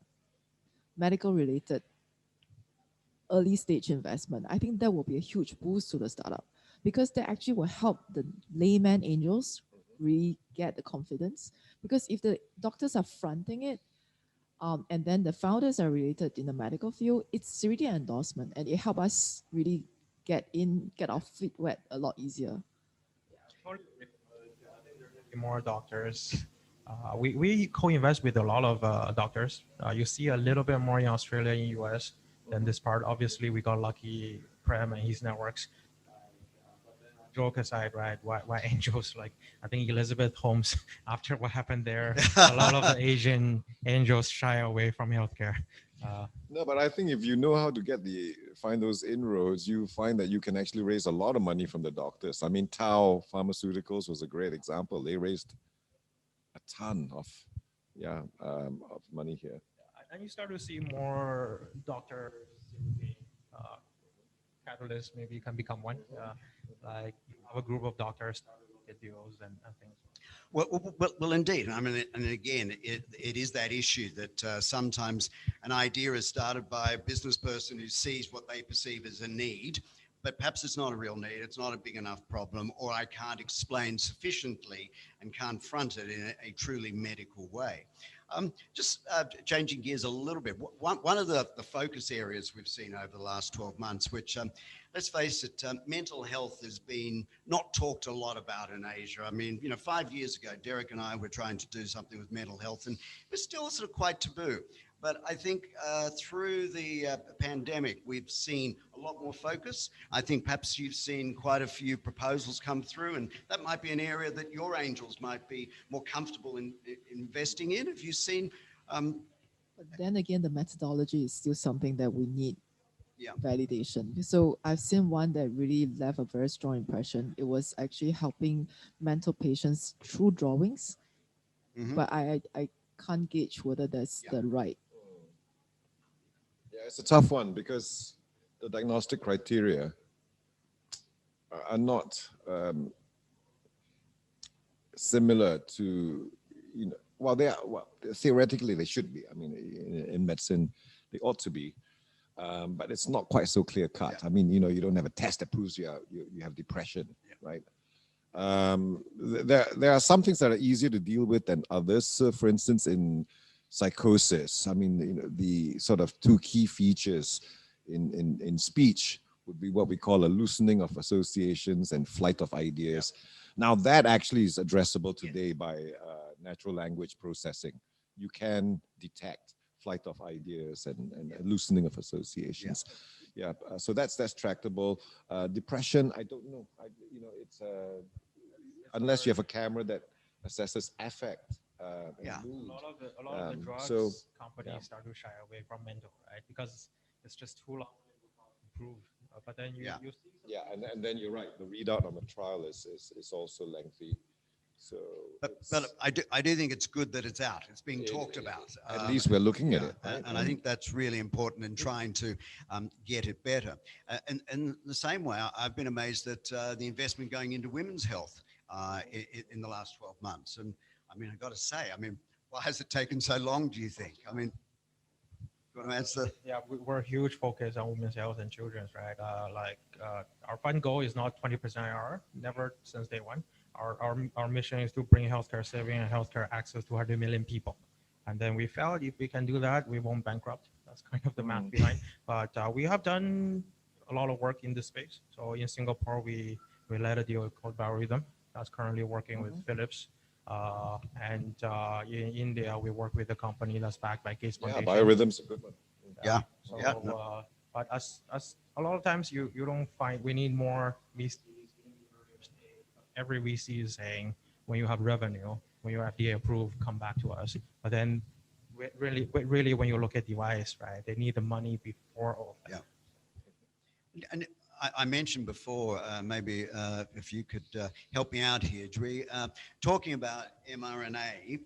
medical related early stage investment, I think that will be a huge boost to the startup, because that actually will help the layman angels really get the confidence. Because if the doctors are fronting it, and then the founders are related in the medical field, it's really an endorsement, and it helps us really get our feet wet a lot easier. More doctors. We co-invest with a lot of doctors. You see a little bit more in Australia and US than this part. Obviously, we got lucky, Prem and his networks. Joke aside, right? Why angels? Like, I think Elizabeth Holmes, after what happened there, a lot of the Asian angels shy away from healthcare. No, but I think if you know how to find those inroads, you find that you can actually raise a lot of money from the doctors. I mean, Tao Pharmaceuticals was a great example. They raised a ton of money here. And you start to see more doctors, Catalyst maybe can become one. Like have a group of doctors get deals and things. Well, indeed. I mean, and again, it is that issue that sometimes an idea is started by a business person who sees what they perceive as a need, but perhaps it's not a real need, it's not a big enough problem, or I can't explain sufficiently and can't front it in a truly medical way. Just changing gears a little bit, one of the focus areas we've seen over the last 12 months, which let's face it, mental health has been not talked a lot about in Asia. I mean, you know, 5 years ago, Derek and I were trying to do something with mental health and it was still sort of quite taboo. But I think through the pandemic, we've seen a lot more focus. I think perhaps you've seen quite a few proposals come through, and that might be an area that your angels might be more comfortable in investing in. Have you seen? But then again, the methodology is still something that we need validation. So I've seen one that really left a very strong impression. It was actually helping mental patients through drawings, but I can't gauge whether that's the right. Yeah, it's a tough one because the diagnostic criteria are not similar to, you know, well, theoretically they should be. I mean, in medicine, they ought to be, but it's not quite so clear cut. I mean, you know, you don't have a test that proves you have depression, right? There are some things that are easier to deal with than others. So for instance, in psychosis, I mean, you know, the sort of two key features in speech would be what we call a loosening of associations and flight of ideas. Now that actually is addressable today by natural language processing. You can detect flight of ideas and loosening of associations. So that's tractable. Depression, I don't know. You know, it's unless you have a camera that assesses affect. Mood. A lot of the drugs companies start to shy away from mental, right? Because it's just too long to prove. But then you see. And then you're right. The readout on the trial is also lengthy. So, but I do think it's good that it's out. It's being talked about. At least we're looking at it, right? And I think that's really important in trying to get it better. And the same way, I've been amazed at the investment going into women's health in the last 12 months. And I mean, I've got to say, I mean, why has it taken so long, do you think? I mean, you want to answer? Yeah, we're a huge focus on women's health and children's, right? Our fund goal is not 20% IRR, never since day one. Our mission is to bring healthcare saving and healthcare access to 100 million people. And then we felt if we can do that, we won't bankrupt. That's kind of the math behind. But we have done a lot of work in this space. So in Singapore, we led a deal called Biorhythm that's currently working with Philips. And in India, we work with a company that's backed by Gates Foundation. Biorhythm's a good one. Yeah. So, but as a lot of times you don't find, we need more VCs. Every VC is saying, when you have revenue, when you're FDA approved, come back to us. But then really when you look at device, right, they need the money before all of that. Yeah. And I mentioned before, maybe if you could help me out here, Jui, talking about mRNA,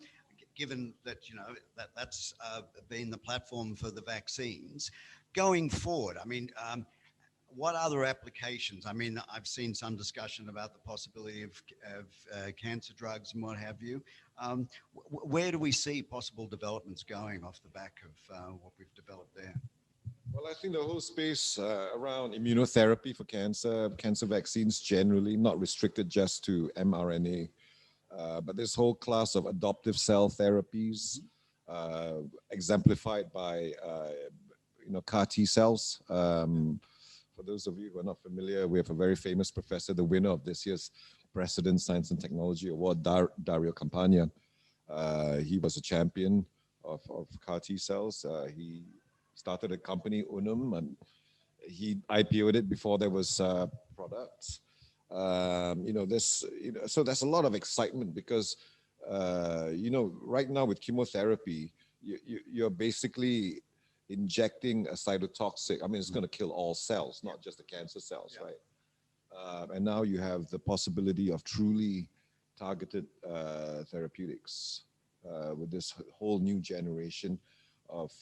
given that, you know, that's been the platform for the vaccines, going forward, I mean, what other applications? I mean, I've seen some discussion about the possibility of cancer drugs and what have you. Where do we see possible developments going off the back of what we've developed there? Well, I think the whole space around immunotherapy for cancer vaccines generally, not restricted just to mRNA, but this whole class of adoptive cell therapies, exemplified by CAR T cells. For those of you who are not familiar, we have a very famous professor, the winner of this year's President Science and Technology Award, Dario Campagna. He was a champion of CAR T cells. He started a company, Unum, and he IPO'd it before there was products. So there's a lot of excitement because, right now with chemotherapy, you're basically injecting a cytotoxic. I mean, it's going to kill all cells, not just the cancer cells, right? And now you have the possibility of truly targeted therapeutics with this whole new generation of,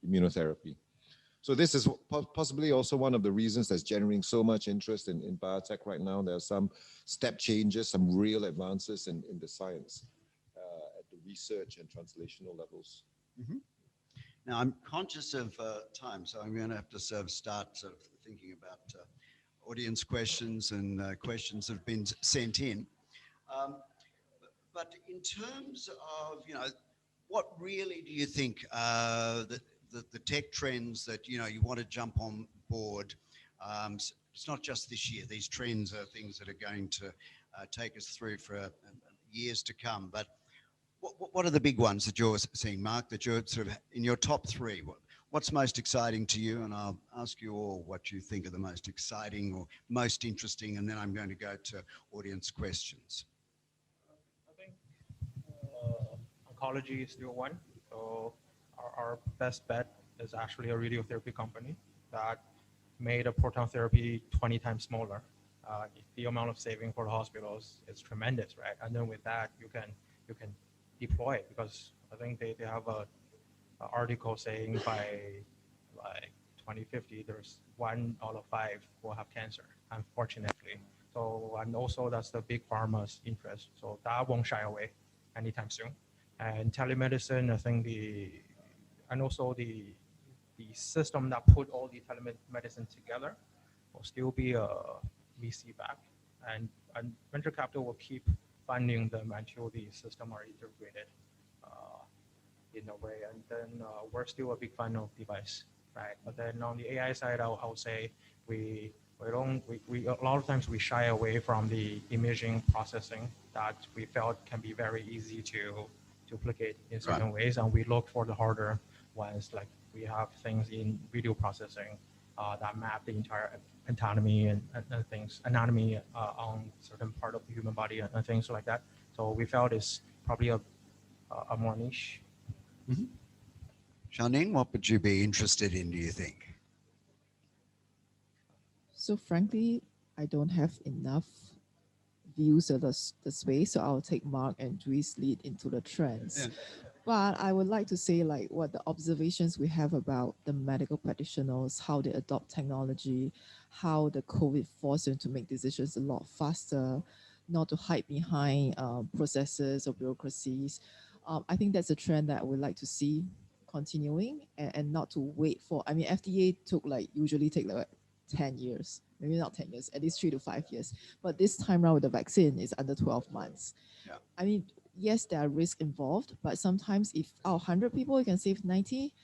immunotherapy. So this is possibly also one of the reasons that's generating so much interest in biotech right now. There are some step changes, some real advances in the science at the research and translational levels. Mm-hmm. Now, I'm conscious of time, so I'm going to have to start thinking about audience questions and questions that have been sent in. But in terms of, what really do you think the tech trends that, you want to jump on board? It's not just this year. These trends are things that are going to take us through for years to come. But what are the big ones that you're seeing, Mark, that you're sort of in your top three? What's most exciting to you? And I'll ask you all what you think are the most exciting or most interesting, and then I'm going to go to audience questions. I think oncology is still one. So our best bet is actually a radiotherapy company that made a proton therapy 20 times smaller. The amount of saving for the hospitals is tremendous, right? And then with that, you can deploy it, because I think they have a article saying by like 2050, there's 1 out of 5 will have cancer, unfortunately. So, and also that's the big pharma's interest. So that won't shy away anytime soon. And telemedicine, I think and also the system that put all the telemedicine together will still be a VC back, and venture capital will keep funding them until the system are integrated in a way. And then we're still a big fan of device, right? But then on the AI side, I'll say we a lot of times we shy away from the imaging processing that we felt can be very easy to duplicate in certain ways, and we look for the harder ones. Like we have things in video processing that map the entire anatomy and things, anatomy on certain part of the human body and things like that. So we felt it's probably a more niche. Mm-hmm. Shao-Ning, what would you be interested in, do you think? So frankly, I don't have enough views of the space, so I'll take Mark and Jui's lead into the trends. Yeah. But I would like to say what the observations we have about the medical practitioners, how they adopt technology, how the COVID forced them to make decisions a lot faster, not to hide behind processes or bureaucracies. I think that's a trend that I would like to see continuing and not to wait for, FDA usually take 10 years, maybe not 10 years, at least 3 to 5 years. But this time around with the vaccine is under 12 months. Yeah. Yes, there are risks involved, but sometimes if 100 people, you can save 90.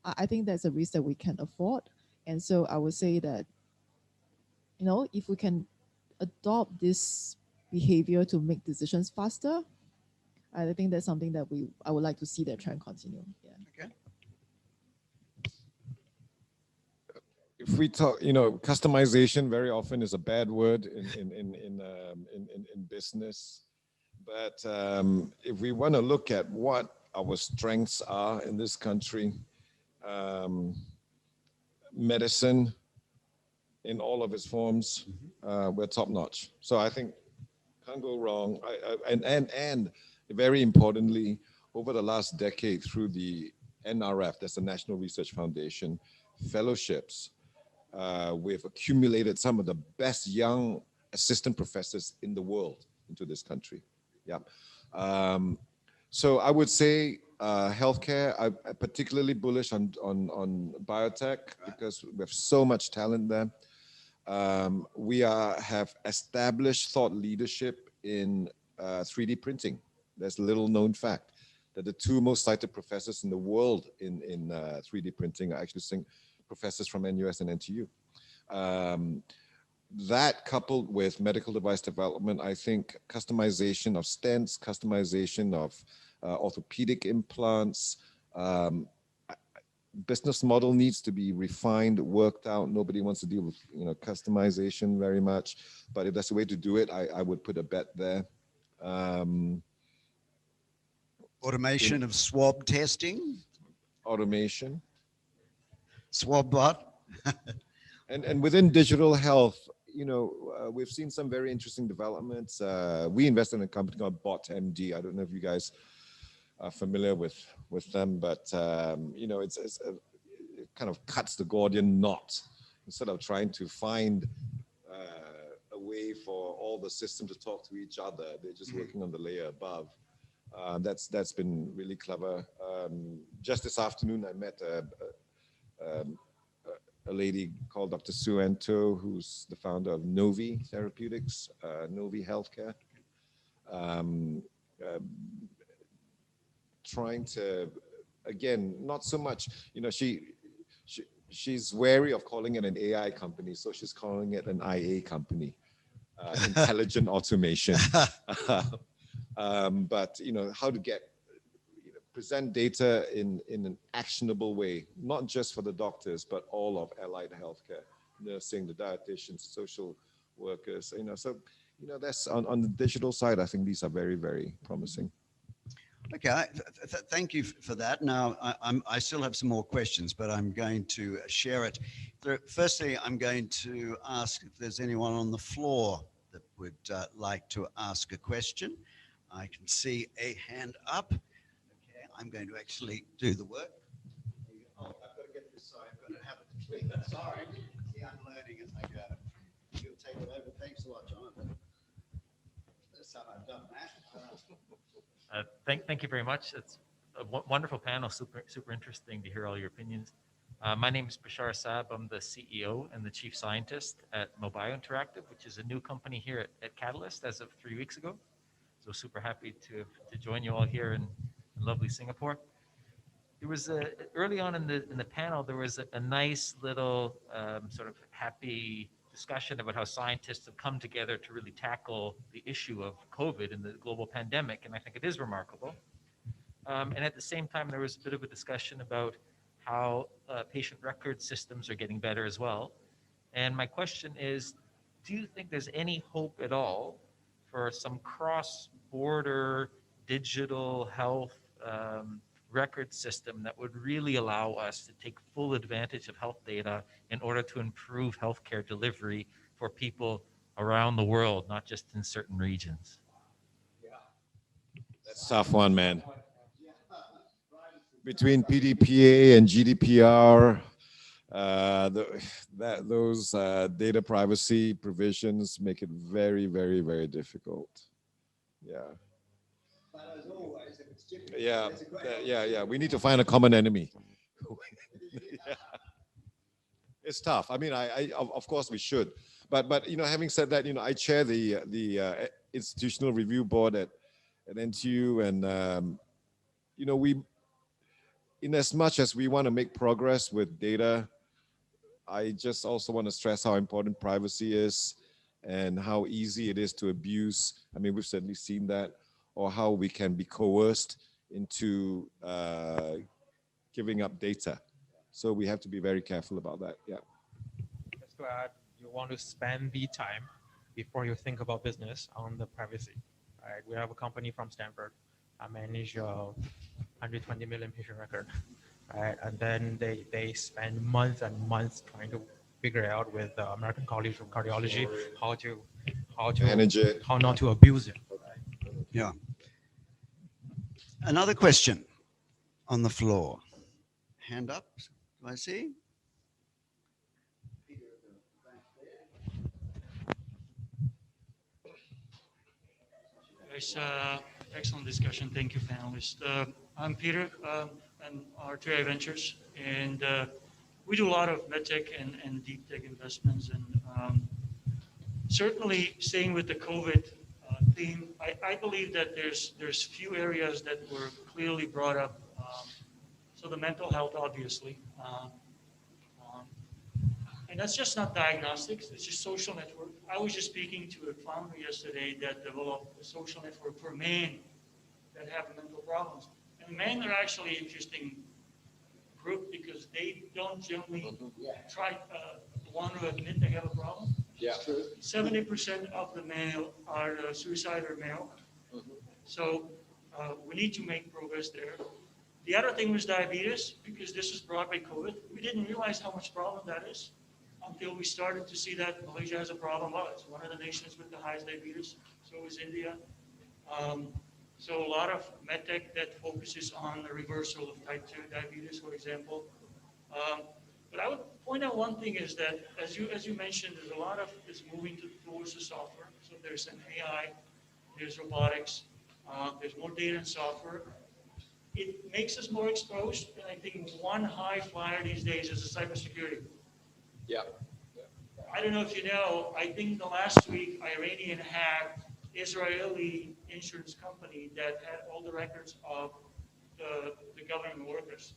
I think that's a risk that we can afford. And so I would say that, you know, if we can adopt this behavior to make decisions faster, I think that's something that I would like to see that trend continue. Yeah. Okay. If we talk, you know, customization very often is a bad word in business. But if we want to look at what our strengths are in this country, medicine in all of its forms, we're top notch. So I think can't go wrong. And very importantly, over the last decade through the NRF, that's the National Research Foundation, fellowships, we've accumulated some of the best young assistant professors in the world into this country. Yeah. So I would say healthcare, I'm particularly bullish on biotech because we have so much talent there. We have established thought leadership in 3D printing. There's a little known fact that the two most cited professors in the world in 3D printing are actually professors from NUS and NTU. That coupled with medical device development, I think customization of stents, customization of orthopedic implants, business model needs to be refined, worked out. Nobody wants to deal with, you know, customization very much, but if that's a way to do it, I would put a bet there. Automation of swab testing. Automation. Swab bot. And within digital health, you know, we've seen some very interesting developments. We invested in a company called BotMD. I don't know if you guys are familiar with them, but you know, it kind of cuts the Gordian knot. Instead of trying to find a way for all the systems to talk to each other, they're just working on the layer above. That's been really clever. Just this afternoon, I met a lady called Dr. Sue Anto, who's the founder of Novi Therapeutics, Novi Healthcare. Trying to, again, not so much, you know, she's wary of calling it an AI company, so she's calling it an IA company, intelligent automation. But, you know, how to get, present data in an actionable way, not just for the doctors, but all of allied healthcare, nursing, the dietitians, social workers, you know, so, you know, that's on the digital side, I think these are very, very promising. Okay, thank you for that. Now, I still have some more questions, but I'm going to share it. Firstly, I'm going to ask if there's anyone on the floor that would like to ask a question. I can see a hand up. Okay, I'm going to actually do the work. Oh, I've got to get this side, but I haven't. Sorry, the unloading as I go. You'll take it over. Thanks a lot, Jonathan. That's how I've done that. Thank you very much. It's a wonderful panel, super interesting to hear all your opinions. My name is Bashar Saab. I'm the CEO and the Chief Scientist at Mobile Interactive, which is a new company here at Catalyst as of 3 weeks ago. So super happy to join you all here in lovely Singapore. There was early on in the panel, there was a nice little sort of happy discussion about how scientists have come together to really tackle the issue of COVID and the global pandemic, and I think it is remarkable. And at the same time, there was a bit of a discussion about how patient record systems are getting better as well. And my question is, do you think there's any hope at all for some cross-border digital health record system that would really allow us to take full advantage of health data in order to improve healthcare delivery for people around the world, not just in certain regions? That's a tough one, man. Between PDPA and GDPR, those data privacy provisions make it very, very, very difficult. Yeah. But as always, if it's difficult, yeah. We need to find a common enemy. Yeah. It's tough. I mean, I of course we should, but you know, having said that, you know, I chair the institutional review board at NTU, and you know, in as much as we want to make progress with data, I just also want to stress how important privacy is and how easy it is to abuse. I mean, we've certainly seen that, or how we can be coerced into giving up data. So we have to be very careful about that. Yeah. Just to add, you want to spend the time before you think about business on the privacy. Right? We have a company from Stanford. I manage 120 million patient record. Right? And then they spend months and months trying to figure out with the American College of Cardiology how to manage it, how not to abuse it. Right? Yeah. Another question on the floor. Hand up. Do I see? Guys, excellent discussion. Thank you, panelists. I'm Peter and RTI Ventures, and we do a lot of medtech and deep tech investments. And certainly, staying with the COVID theme, I believe that there's few areas that were clearly brought up. So the mental health, obviously. And that's just not diagnostics, it's just social network. I was just speaking to a founder yesterday that developed a social network for men that have mental problems. And men are actually an interesting group because they don't generally want to admit they have a problem. Yeah. 70% of the male are suicide or male. So we need to make progress there. The other thing was diabetes, because this was brought by COVID. We didn't realize how much problem that is until we started to see that Malaysia has a problem. Well, it's one of the nations with the highest diabetes, so is India. So a lot of medtech that focuses on the reversal of type 2 diabetes, for example. But I would point out one thing is that, as you mentioned, there's a lot of this moving towards the software. So there's an AI, there's robotics, there's more data and software. It makes us more exposed, and I think one high flyer these days is the cybersecurity. Yeah. I don't know if you know, I think the last week, Iranian hacked Israeli insurance company that had all the records of the government workers.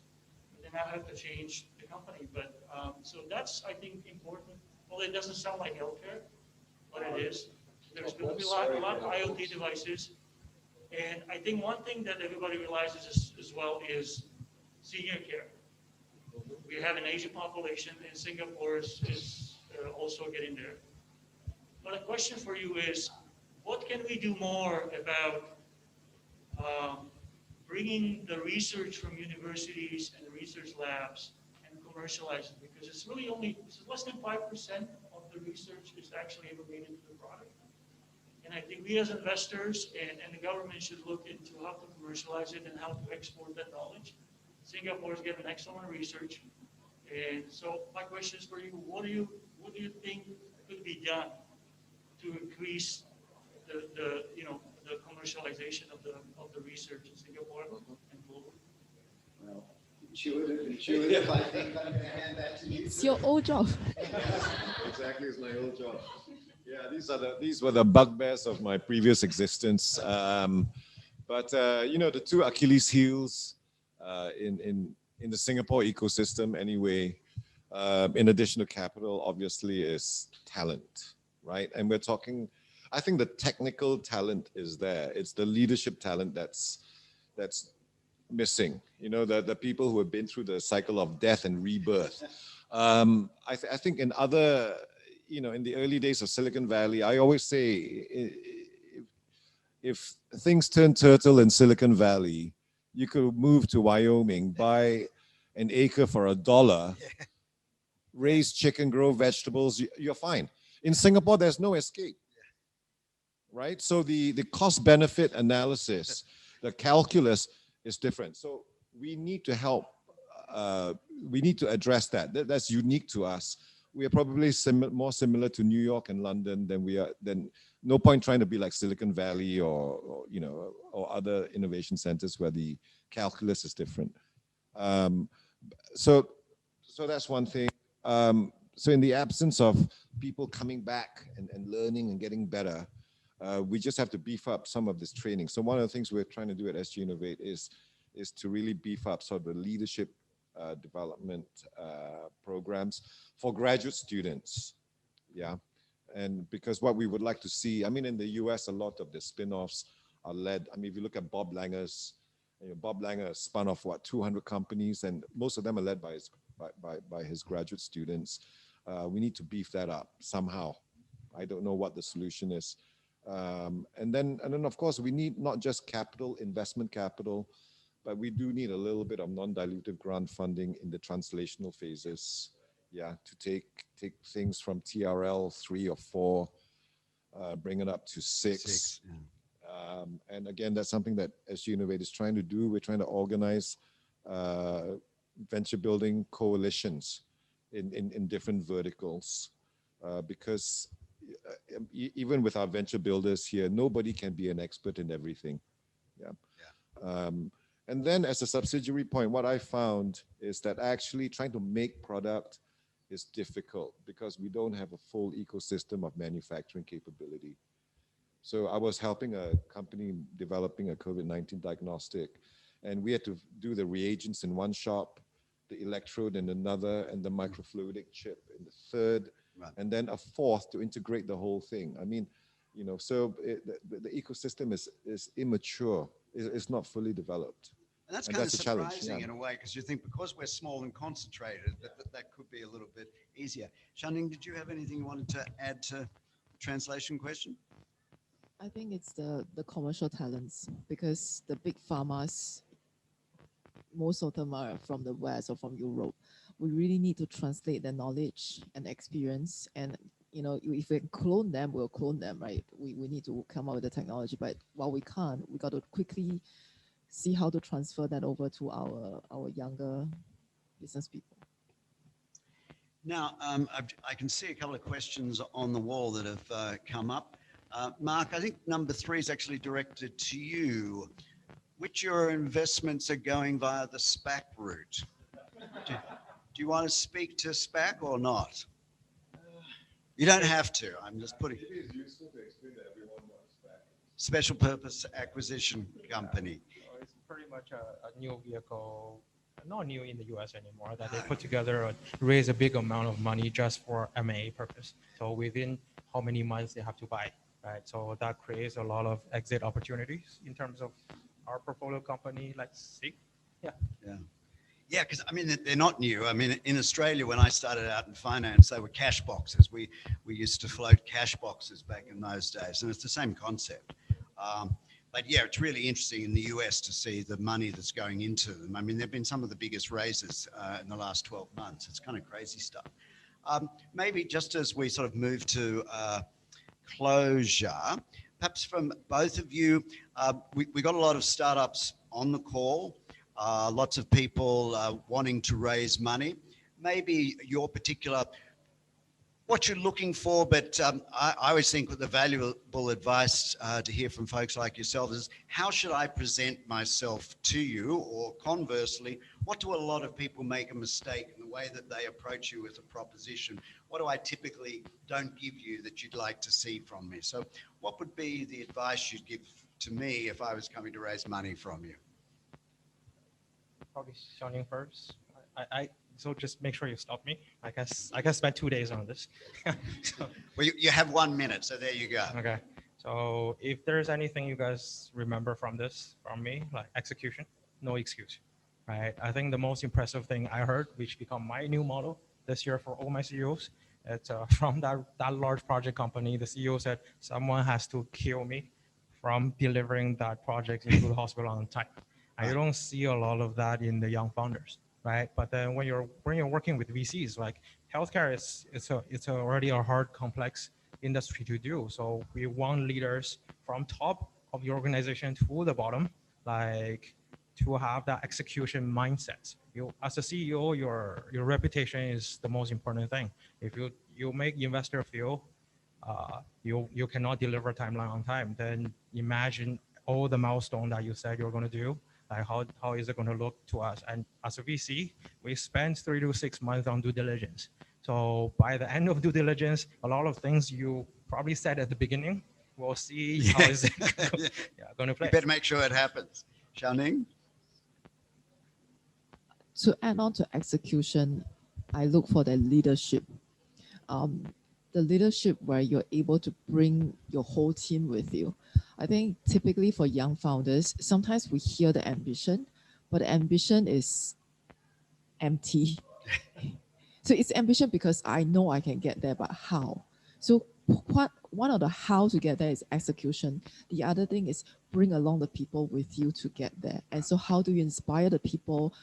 They now have to change the company, but so that's, I think, important. Well, it doesn't sound like healthcare, but it is. There's going to be a lot of IoT devices. And I think one thing that everybody realizes as well is senior care. We have an aging population, and Singapore is also getting there. But a question for you is, what can we do more about bringing the research from universities and research labs and commercialize it? Because it's really less than 5% of the research is actually ever made into the product. And I think we as investors and the government should look into how to commercialize it and how to export that knowledge. Singapore's getting excellent research. And so my question is for you, what do you think could be done to increase the commercialization of the research in Singapore and globally? Well, intuitive, I think I'm going to hand that to you. It's your old job. Exactly, it's my old job. Yeah, these were the bugbears of my previous existence. But the two Achilles heels in the Singapore ecosystem anyway, in addition to capital, obviously, is talent, right? And we're talking, I think the technical talent is there. It's the leadership talent that's missing. The people who have been through the cycle of death and rebirth. I think in other, in the early days of Silicon Valley, I always say, if things turn turtle in Silicon Valley, you could move to Wyoming, buy an acre for $1, raise chicken, grow vegetables, you're fine. In Singapore, there's no escape, right? So the cost-benefit analysis, the calculus is different. So we need to help, we need to address that. That's unique to us. We are probably more similar to New York and London than no point trying to be like Silicon Valley or other innovation centers where the calculus is different. So that's one thing. So in the absence of people coming back and learning and getting better, we just have to beef up some of this training. So one of the things we're trying to do at SGInnovate is is to really beef up sort of the leadership development programs for graduate students. Yeah. And because what we would like to see, I mean, in the US, a lot of the spin-offs are led. I mean, if you look at Bob Langer's, Bob Langer spun off, what, 200 companies, and most of them are led by his graduate students. We need to beef that up somehow. I don't know what the solution is. And then, of course, we need not just capital, investment capital, but we do need a little bit of non-dilutive grant funding in the translational phases. Yeah, to take things from TRL 3 or 4, bring it up to 6. Yeah. And again, that's something that SGInnovate is trying to do. We're trying to organize venture building coalitions in different verticals, because even with our venture builders here, nobody can be an expert in everything. Yeah. And then as a subsidiary point, what I found is that actually trying to make product is difficult because we don't have a full ecosystem of manufacturing capability. So I was helping a company developing a COVID-19 diagnostic, and we had to do the reagents in one shop, the electrode in another, and the microfluidic chip in the third, and then a fourth to integrate the whole thing. I mean, so the ecosystem is immature. It's not fully developed. And that's kind of surprising in a way, because you think because we're small and concentrated, that could be a little bit easier. Shao-Ning, did you have anything you wanted to add to the translation question? I think it's the commercial talents, because the big pharmas, most of them are from the West or from Europe. We really need to translate their knowledge and experience. And, if we clone them, we'll clone them, right? We need to come up with the technology. But while we can't, we got to quickly see how to transfer that over to our younger business people. Now, I can see a couple of questions on the wall that have come up. Mark, I think number 3 is actually directed to you. Which of your investments are going via the SPAC route? Do you want to speak to SPAC or not? You don't have to. I'm just putting. It is useful to explain to everyone what SPAC is. Special Purpose Acquisition Company. It's pretty much a new vehicle, not new in the US anymore, that they put together, raise a big amount of money just for M&A purpose. So within how many months they have to buy, right? So that creates a lot of exit opportunities in terms of our portfolio company, let's see. Yeah. Yeah, because I mean, they're not new. I mean, in Australia, when I started out in finance, they were cash boxes. We used to float cash boxes back in those days, and it's the same concept. But yeah, it's really interesting in the US to see the money that's going into them. I mean, there have been some of the biggest raises in the last 12 months. It's kind of crazy stuff. Maybe just as we sort of move to closure, perhaps from both of you, we got a lot of startups on the call. Lots of people wanting to raise money. Maybe your particular, what you're looking for, but I always think that the valuable advice to hear from folks like yourself is, how should I present myself to you? Or conversely, what do a lot of people make a mistake in the way that they approach you with a proposition? What do I typically don't give you that you'd like to see from me? So what would be the advice you'd give to me if I was coming to raise money from you? Probably Shao-Ning first. So just make sure you stop me. I guess spend 2 days on this. So, well, you have 1 minute, so there you go. Okay. So if there's anything you guys remember from me, like execution, no excuse, right? I think the most impressive thing I heard, which become my new model this year for all my CEOs, it's from that large project company. The CEO said, someone has to kill me from delivering that project into the hospital on time. And you don't see a lot of that in the young founders, right? But then when you're working with VCs, like healthcare it's already a hard, complex industry to do. So we want leaders from top of the organization to the bottom, like to have that execution mindset. You, as a CEO, your reputation is the most important thing. If you make investor feel you cannot deliver timeline on time, then imagine all the milestones that you said you're going to do. Like how is it going to look to us? And as a VC, we spend 3 to 6 months on due diligence. So by the end of due diligence, a lot of things you probably said at the beginning, we'll see how is it going to play. You better make sure it happens. Shao-Ning? to add on to execution, I look for the leadership. The leadership where you're able to bring your whole team with you. I think typically for young founders, sometimes we hear the ambition, but the ambition is empty. So it's ambition because I know I can get there, but how? So one of the how to get there is execution. The other thing is bring along the people with you to get there. And so how do you inspire the people?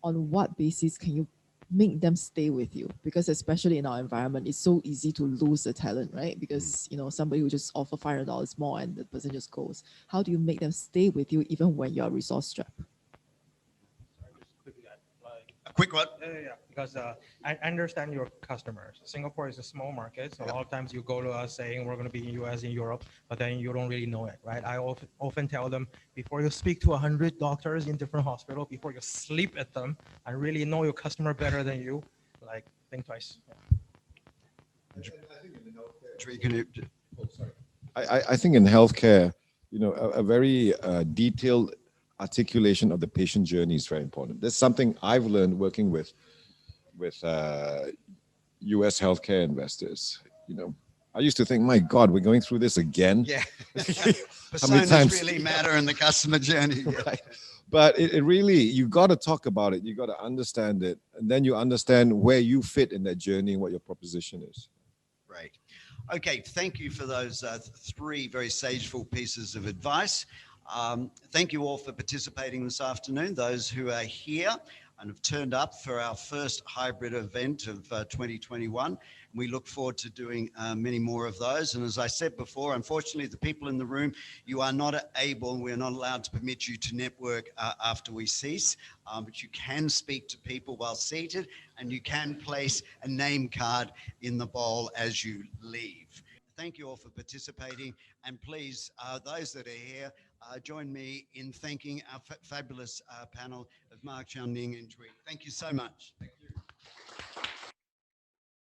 On what basis can you make them stay with you? Because especially in our environment, it's so easy to lose the talent, right? Because somebody will just offer $500 more and the person just goes. How do you make them stay with you even when you're resource strapped? A quick one. Yeah. Because I understand your customers. Singapore is a small market, so a lot of times you go to us saying we're going to be in US, in Europe, but then you don't really know it, right? I often tell them before you speak to 100 doctors in different hospitals, before you sleep at them and really know your customer better than you, like think twice. I think in healthcare, a very detailed articulation of the patient journey is very important. That's something I've learned working with US healthcare investors. I used to think, my God, we're going through this again. Yeah. How many times really matter in the customer journey. Right. But it really, you got to talk about it. You got to understand it. And then you understand where you fit in that journey and what your proposition is. Great. Okay, thank you for those three very sageful pieces of advice. Thank you all for participating this afternoon, those who are here and have turned up for our first hybrid event of 2021. We look forward to doing many more of those. And as I said before, unfortunately, the people in the room, you are not able, we're not allowed to permit you to network after we cease, but you can speak to people while seated, and you can place a name card in the bowl as you leave. Thank you all for participating, and please, those that are here, join me in thanking our fabulous panel of Huang Shao-Ning and Jui. Thank you so much.